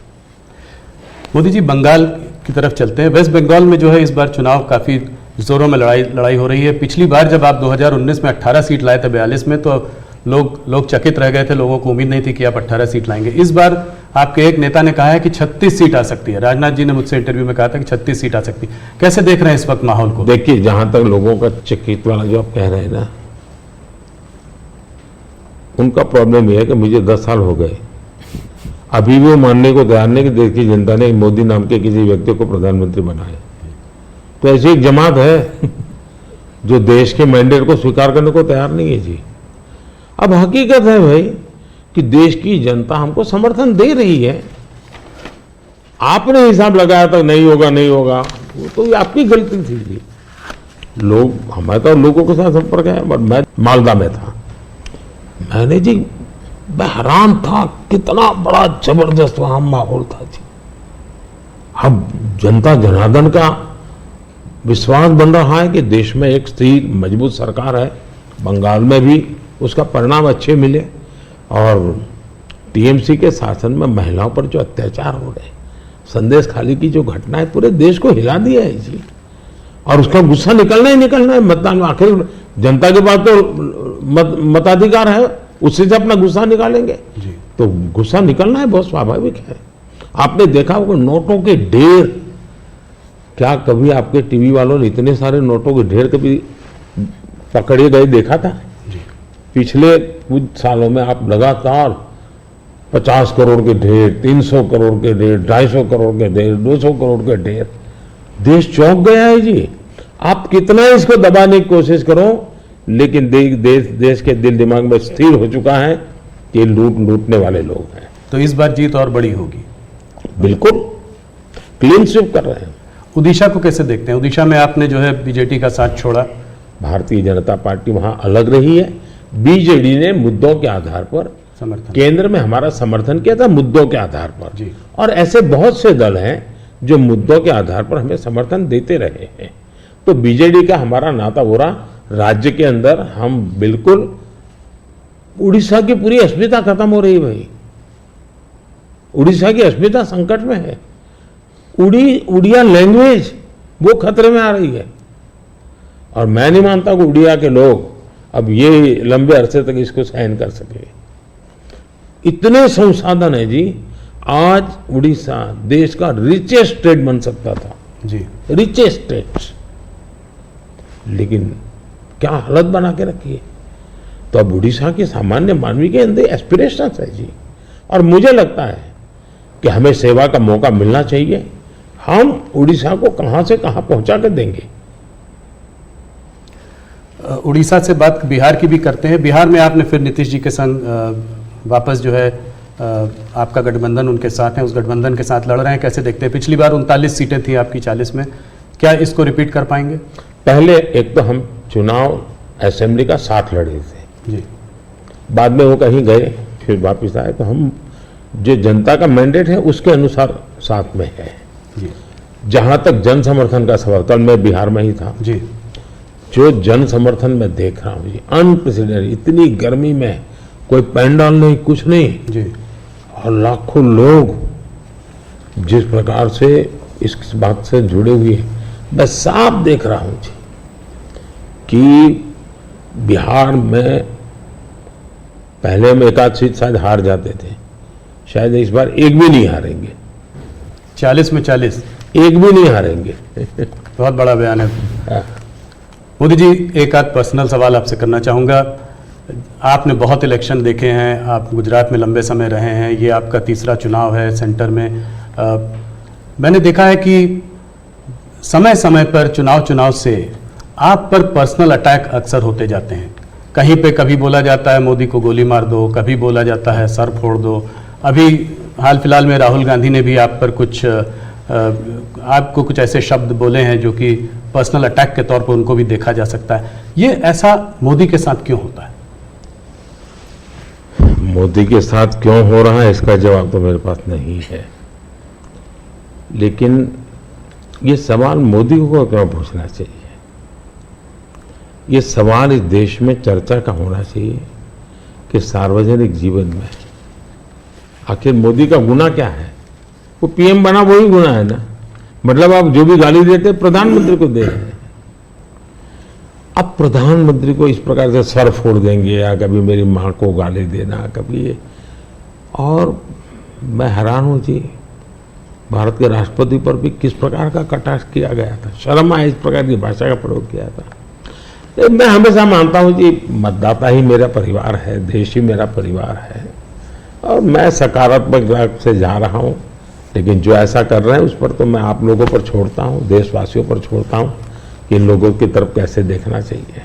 मोदी जी, बंगाल की तरफ चलते हैं। वेस्ट बंगाल में जो है इस बार चुनाव काफी जोरों में लड़ाई हो रही है। पिछली बार जब आप 2019 में 18 सीट लाए थे 42 में, तो लोग चकित रह गए थे, लोगों को उम्मीद नहीं थी कि आप 18 सीट लाएंगे। इस बार आपके एक नेता ने कहा है कि 36 सीट आ सकती है। राजनाथ जी ने मुझसे इंटरव्यू में कहा था कि 36 सीट आ सकती है। कैसे देख रहे हैं इस वक्त माहौल को? देखिए, जहां तक लोगों का चकित वाला जो आप कह रहे हैं ना, उनका प्रॉब्लम यह है कि मुझे 10 साल हो गए, अभी भी वो मानने को तैयार नहीं कि देश की जनता ने मोदी नाम के किसी व्यक्ति को प्रधानमंत्री बनाया। तो ऐसी एक जमात है जो देश के मैंडेट को स्वीकार करने को तैयार नहीं है जी। अब हकीकत है भाई कि देश की जनता हमको समर्थन दे रही है। आपने हिसाब लगाया था नहीं होगा नहीं होगा, वो तो आपकी गलती थी जी। हमारे तो लोगों के साथ संपर्क है। मैं मालदा में था, मैंने जी मैं हैरान था कितना बड़ा जबरदस्त वहां माहौल था जी। अब जनता जनार्दन का विश्वास बन रहा है कि देश में एक स्थिर मजबूत सरकार है। बंगाल में भी उसका परिणाम अच्छे मिले। और टीएमसी के शासन में महिलाओं पर जो अत्याचार हो रहे, संदेश खाली की जो घटना है पूरे देश को हिला दिया है जी, और उसका गुस्सा निकलना ही निकलना है मतदान में। आखिर जनता के पास तो मताधिकार है, उससे से अपना गुस्सा निकालेंगे जी। तो गुस्सा निकलना है, बहुत स्वाभाविक है। आपने देखा होगा नोटों के ढेर, क्या कभी आपके टीवी वालों ने इतने सारे नोटों के ढेर कभी पकड़े गए देखा था? पिछले कुछ सालों में आप लगातार 50 करोड़ के ढेर, 300 करोड़ के ढेर, 250 करोड़ के ढेर, 200 करोड़ के ढेर, देश चौंक गया है जी। आप कितना इसको दबाने की कोशिश करो, लेकिन देश के दिल दिमाग में स्थिर हो चुका है कि लूटने वाले लोग हैं। तो इस बार जीत और बड़ी होगी। बिल्कुल क्लीन स्वीप कर रहे हैं। उड़ीसा को कैसे देखते हैं? उड़ीसा में आपने जो है बीजेडी का साथ छोड़ा। भारतीय जनता पार्टी वहां अलग रही है। बीजेडी ने मुद्दों के आधार पर समर्थन केंद्र में हमारा समर्थन किया था, मुद्दों के आधार पर जी। और ऐसे बहुत से दल हैं जो मुद्दों के आधार पर हमें समर्थन देते रहे हैं। तो बीजेडी का हमारा नाता हो रहा, राज्य के अंदर हम बिल्कुल, उड़ीसा की पूरी अस्मिता खत्म हो रही भाई, उड़ीसा की अस्मिता संकट में है। उड़िया लैंग्वेज वो खतरे में आ रही है, और मैं नहीं मानता कि उड़िया के लोग अब ये लंबे अरसे तक इसको सहन कर सके। इतने संसाधन है जी, आज उड़ीसा देश का रिचेस्ट स्टेट बन सकता था जी। रिचेस्ट स्टेट, लेकिन क्या हालत बना के रखी है। तो अब उड़ीसा के सामान्य मानवी के अंदर एस्पिरेशंस है जी, और मुझे लगता है कि हमें सेवा का मौका मिलना चाहिए। हम उड़ीसा को कहां से कहां पहुंचा कर देंगे। उड़ीसा से बात बिहार की भी करते हैं। बिहार में आपने फिर नीतीश जी के संग वापस जो है आपका गठबंधन उनके साथ है, उस गठबंधन के साथ लड़ रहे हैं, कैसे देखते हैं? पिछली बार 39 सीटें थी आपकी 40 में, क्या इसको रिपीट कर पाएंगे? पहले एक तो हम चुनाव असेंबली का साथ लड़े थे जी। बाद में वो कहीं गए फिर वापस आए, तो हम जो जनता का मैंडेट है उसके अनुसार साथ में है जी। जहां तक जन समर्थन का सवाल, कल मैं बिहार में ही था जी। जो जन समर्थन मैं देख रहा हूं जी, अनप्रेसिडेंटेड, इतनी गर्मी में कोई पैंडल नहीं, कुछ नहीं जी। और लाखों लोग जिस प्रकार से इस बात से जुड़े हुए हैं, मैं साफ देख रहा हूं जी कि बिहार में पहले हम एक आध सीट शायद हार जाते थे, शायद इस बार एक भी नहीं हारेंगे। 40 में 40 एक भी नहीं हारेंगे। बहुत बड़ा बयान है। मोदी जी, एक आध पर्सनल सवाल आपसे करना चाहूँगा। आपने बहुत इलेक्शन देखे हैं, आप गुजरात में लंबे समय रहे हैं, ये आपका तीसरा चुनाव है सेंटर में। मैंने देखा है कि समय समय पर चुनाव से आप पर पर्सनल अटैक अक्सर होते जाते हैं। कहीं पे कभी बोला जाता है मोदी को गोली मार दो, कभी बोला जाता है सर फोड़ दो। अभी हाल फिलहाल में राहुल गांधी ने भी आप पर आपको कुछ ऐसे शब्द बोले हैं जो कि पर्सनल अटैक के तौर पर उनको भी देखा जा सकता है। ये ऐसा मोदी के साथ क्यों होता है? मोदी के साथ क्यों हो रहा है इसका जवाब तो मेरे पास नहीं है, लेकिन ये सवाल मोदी को क्यों पूछना चाहिए? ये सवाल इस देश में चर्चा का होना चाहिए कि सार्वजनिक जीवन में आखिर मोदी का गुनाह क्या है? वो पीएम बना वही गुनाह है ना। मतलब आप जो भी गाली देते प्रधानमंत्री को दे रहे हैं। अब प्रधानमंत्री को इस प्रकार से सर फोड़ देंगे या कभी मेरी मां को गाली देना, कभी ये, और मैं हैरान हूं जी, भारत के राष्ट्रपति पर भी किस प्रकार का कटाक्ष किया गया था। शर्म आए इस प्रकार की भाषा का प्रयोग किया था। तो मैं हमेशा मानता हूं जी, मतदाता ही मेरा परिवार है, देश ही मेरा परिवार है, और मैं सकारात्मक रूप से जा रहा हूं। लेकिन जो ऐसा कर रहे हैं उस पर तो मैं आप लोगों पर छोड़ता हूं, देशवासियों पर छोड़ता हूं कि इन लोगों की तरफ कैसे देखना चाहिए।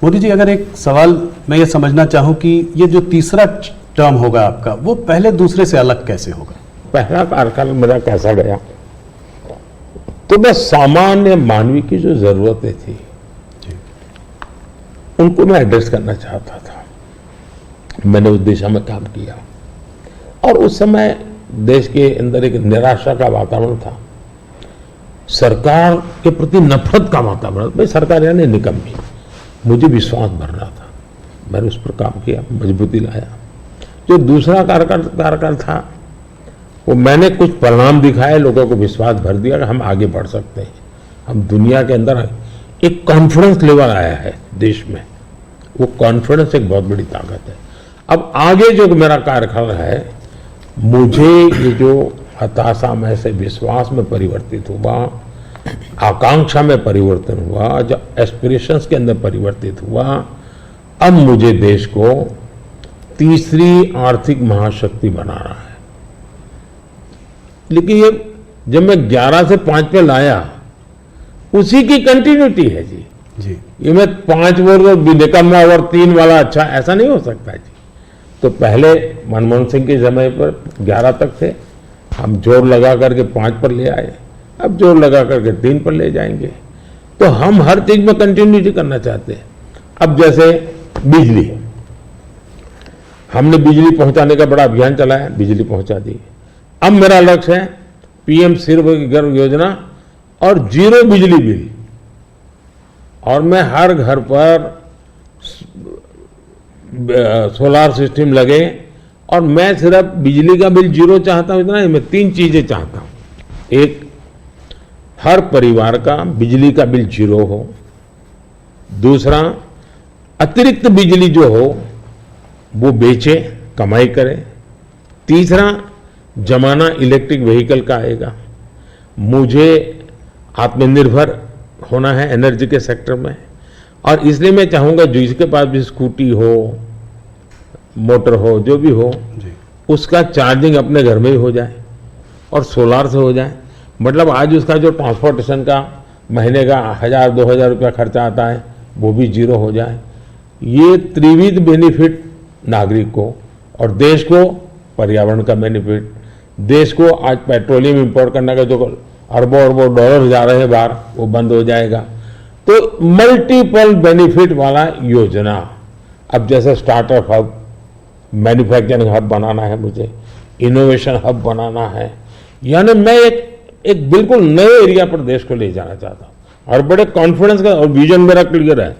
मोदी जी, अगर एक सवाल मैं ये समझना चाहूं कि ये जो तीसरा टर्म होगा आपका, वो पहले दूसरे से अलग कैसे होगा? पहला कार्यकाल मेरा कैसा गया, तो मैं सामान्य मानवी की जो जरूरतें थी उनको मैं एड्रेस करना चाहता था। मैंने उस दिशा में काम किया, और उस समय देश के अंदर एक निराशा का वातावरण था, सरकार के प्रति नफरत का वातावरण। भाई सरकार यानी निकम्मी, मुझे विश्वास भरना था, मैंने उस पर काम किया, मजबूती लाया। जो दूसरा कार्यकाल था वो मैंने कुछ परिणाम दिखाए, लोगों को विश्वास भर दिया कि हम आगे बढ़ सकते हैं। हम दुनिया के अंदर एक कॉन्फिडेंस लेवल आया है देश में, वो कॉन्फिडेंस एक बहुत बड़ी ताकत है। अब आगे जो मेरा कार्यकाल है, मुझे ये जो हताशा में से विश्वास में परिवर्तित हुआ, आकांक्षा में परिवर्तन हुआ, जो एस्पिरेशंस के अंदर परिवर्तित हुआ, अब मुझे देश को तीसरी आर्थिक महाशक्ति बनाना है। लेकिन ये जब मैं 11 से 5 पे लाया, उसी की कंटिन्यूटी है जी। जी ये मैं 5 वर्ष निकम्मा और 3 वाला अच्छा, ऐसा नहीं हो सकता जी। तो पहले मनमोहन सिंह के समय पर 11 तक थे, हम जोर लगा करके 5 पर ले आए, अब जोर लगा करके 3 पर ले जाएंगे। तो हम हर चीज में कंटिन्यूटी करना चाहते हैं। अब जैसे बिजली, हमने बिजली पहुंचाने का बड़ा अभियान चलाया, बिजली पहुंचा दी। अब मेरा लक्ष्य है पीएम सूर्यघर योजना और 0 बिजली बिल, और मैं हर घर पर सोलार सिस्टम लगे, और मैं सिर्फ बिजली का बिल 0 चाहता हूं, इतना ही, मैं 3 चीजें चाहता हूं। एक, हर परिवार का बिजली का बिल 0 हो। दूसरा, अतिरिक्त बिजली जो हो वो बेचे, कमाई करे। तीसरा, जमाना इलेक्ट्रिक व्हीकल का आएगा। मुझे आत्मनिर्भर होना है एनर्जी के सेक्टर में, और इसलिए मैं चाहूंगा जिसके पास भी स्कूटी हो, मोटर हो, जो भी हो, उसका चार्जिंग अपने घर में ही हो जाए और सोलार से हो जाए। मतलब आज उसका जो ट्रांसपोर्टेशन का महीने का 1000-2000 रुपया खर्चा आता है, वो भी 0 हो जाए। ये त्रिविध बेनिफिट नागरिक को और देश को, पर्यावरण का बेनिफिट, देश को आज पेट्रोलियम इंपोर्ट करने का जो अरबों अरबों डॉलर जा रहे हैं बाहर, वो बंद हो जाएगा। तो मल्टीपल बेनिफिट वाला योजना। अब जैसे स्टार्टअप हब, मैन्युफैक्चरिंग हब बनाना है, मुझे इनोवेशन हब बनाना है, यानी मैं एक बिल्कुल नए एरिया पर देश को ले जाना चाहता हूं, और बड़े कॉन्फिडेंस का, और विजन मेरा क्लियर है,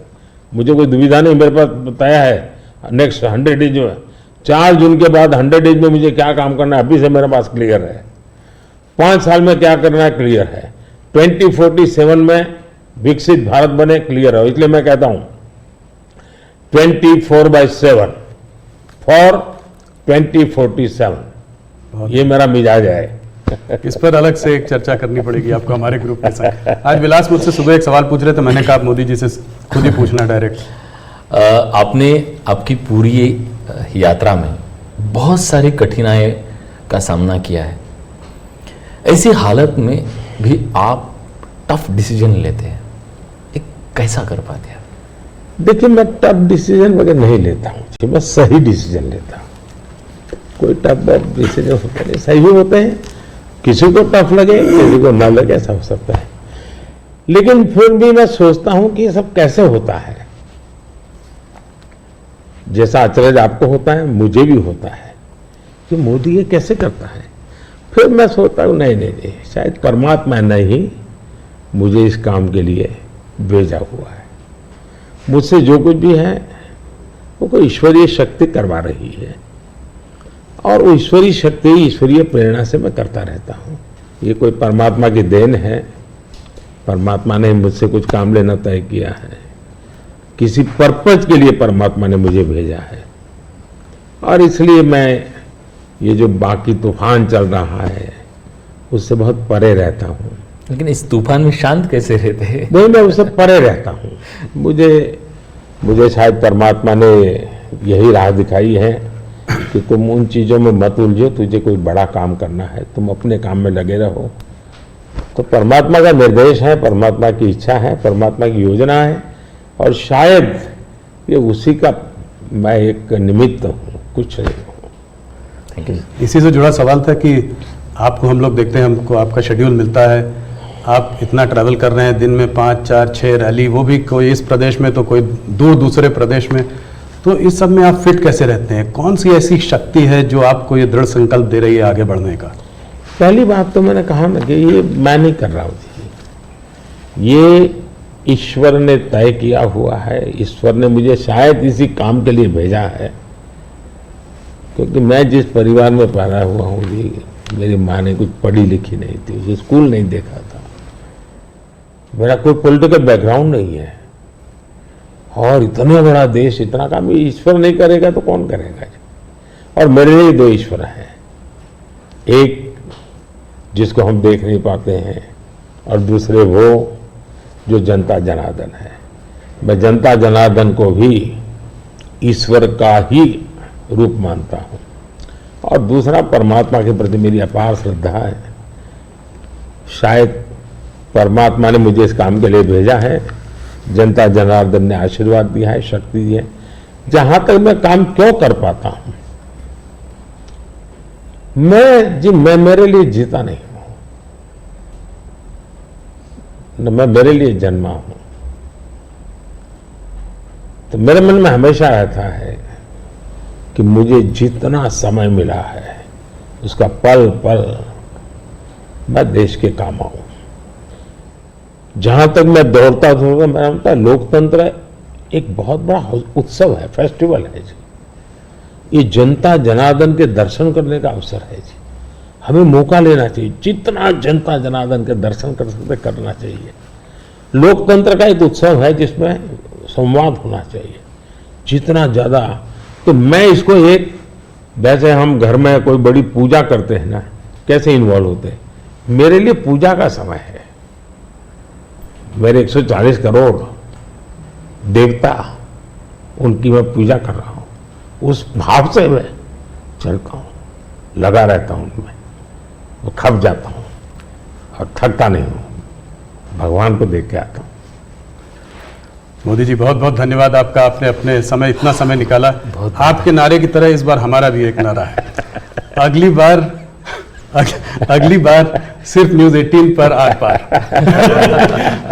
मुझे कोई दुविधा नहीं, मेरे पास तय है। नेक्स्ट 100 डेज में, 4 जून के बाद 100 डेज में मुझे क्या काम करना है, अभी से मेरे पास क्लियर है। 5 साल में क्या करना है, क्लियर है। 2047 में विकसित भारत बने, क्लियर है। इसलिए मैं कहता हूं 24/7 फॉर 2047, ये मेरा मिजाज है। इस पर अलग से एक चर्चा करनी पड़ेगी आपको हमारे ग्रुप के साथ। आज विलास मुझसे सुबह एक सवाल पूछ रहे थे, मैंने कहा आप मोदी जी से खुद ही पूछना डायरेक्ट। आपने आपकी पूरी यात्रा में बहुत सारी कठिनाई का सामना किया है। ऐसी हालत में भी आप टफ डिसीजन लेते हैं, एक कैसा कर पाते हैं? देखिए, मैं टफ डिसीजन वगैरह नहीं लेता हूँ, मैं सही डिसीजन लेता हूँ। कोई टफ डिसीजन होता नहीं, सही होते हैं। किसी को टफ लगे, किसी को ना लगे, ऐसा हो सकता है। लेकिन फिर भी मैं सोचता हूं कि ये सब कैसे होता है। जैसा अचरज आपको होता है, मुझे भी होता है कि मोदी ये कैसे करता है। फिर मैं सोचता हूं नहीं, शायद परमात्मा ने ही मुझे इस काम के लिए भेजा हुआ है। मुझसे जो कुछ भी है वो कोई ईश्वरीय शक्ति करवा रही है, और वो ईश्वरीय शक्ति, ईश्वरीय प्रेरणा से मैं करता रहता हूँ। ये कोई परमात्मा की देन है, परमात्मा ने मुझसे कुछ काम लेना तय किया है, किसी पर्पज के लिए परमात्मा ने मुझे भेजा है। और इसलिए मैं ये जो बाकी तूफान चल रहा है उससे बहुत परे रहता हूँ। लेकिन इस तूफान में शांत कैसे रहते हैं? नहीं, मैं उससे परे रहता हूँ। मुझे शायद परमात्मा ने यही राह दिखाई है कि तुम उन चीज़ों में मत उलझो, तुझे कोई बड़ा काम करना है, तुम अपने काम में लगे रहो। तो परमात्मा का निर्देश है, परमात्मा की इच्छा है, परमात्मा की योजना है, और शायद ये उसी का मैं एक निमित्त हूँ, कुछ नहीं हूँ। Thank you. इसी से जुड़ा सवाल था कि आपको हम लोग देखते हैं, हमको आपका शेड्यूल मिलता है, आप इतना ट्रैवल कर रहे हैं, दिन में 5, 4, 6 रैली, वो भी कोई इस प्रदेश में तो कोई दूसरे प्रदेश में। तो इस सब में आप फिट कैसे रहते हैं? कौन सी ऐसी शक्ति है जो आपको ये दृढ़ संकल्प दे रही है आगे बढ़ने का? पहली बात तो मैंने कहा ना कि ये मैं नहीं कर रहा हूँ जी, ये ईश्वर ने तय किया हुआ है। ईश्वर ने मुझे शायद इसी काम के लिए भेजा है, क्योंकि मैं जिस परिवार में पैदा हुआ हूँ जी, मेरी माँ ने कुछ पढ़ी लिखी नहीं थी, उसे स्कूल नहीं देखा था, मेरा कोई पॉलिटिकल बैकग्राउंड नहीं है, और इतना बड़ा देश, इतना काम ईश्वर नहीं करेगा तो कौन करेगा। और मेरे लिए दो ईश्वर हैं, एक जिसको हम देख नहीं पाते हैं और दूसरे वो जो जनता जनार्दन है। मैं जनता जनार्दन को भी ईश्वर का ही रूप मानता हूँ, और दूसरा परमात्मा के प्रति मेरी अपार श्रद्धा है। शायद परमात्मा ने मुझे इस काम के लिए भेजा है, जनता जनार्दन ने आशीर्वाद दिया है, शक्ति दी है। जहां तक मैं काम क्यों कर पाता हूं, मैं मेरे लिए जीता नहीं हूं, न मैं मेरे लिए जन्मा हूं। तो मेरे मन में हमेशा रहता है कि मुझे जितना समय मिला है उसका पल पल मैं देश के काम आऊं। जहां तक मैं दौड़ता मैं मानता है लोकतंत्र एक बहुत बड़ा उत्सव है, फेस्टिवल है जी। ये जनता जनार्दन के दर्शन करने का अवसर है जी। हमें मौका लेना चाहिए, जितना जनता जनार्दन के दर्शन कर सकते करना चाहिए। लोकतंत्र का एक उत्सव है जिसमें संवाद होना चाहिए जितना ज्यादा। तो मैं इसको एक, वैसे हम घर में कोई बड़ी पूजा करते हैं ना, कैसे इन्वॉल्व होते हैं, मेरे लिए पूजा का समय है। मेरे 140 करोड़ देवता, उनकी मैं पूजा कर रहा हूं, उस भाव से मैं चलता हूं, लगा रहता हूं उनमें, वो खप जाता हूं और थकता नहीं हूं, भगवान को देख के आता हूं। मोदी जी बहुत बहुत धन्यवाद आपका, आपने अपने समय इतना समय निकाला। आपके नारे की तरह इस बार हमारा भी एक नारा है, अगली बार सिर्फ न्यूज़ 18 पर आर पार।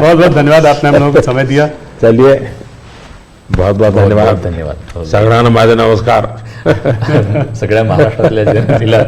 बहुत बहुत धन्यवाद, आपने हम लोगों को समय दिया। चलिए, बहुत बहुत धन्यवाद। धन्यवाद। सगळ्यांना माझे नमस्कार। सगळ्या महाराष्ट्रातल्या जनतेला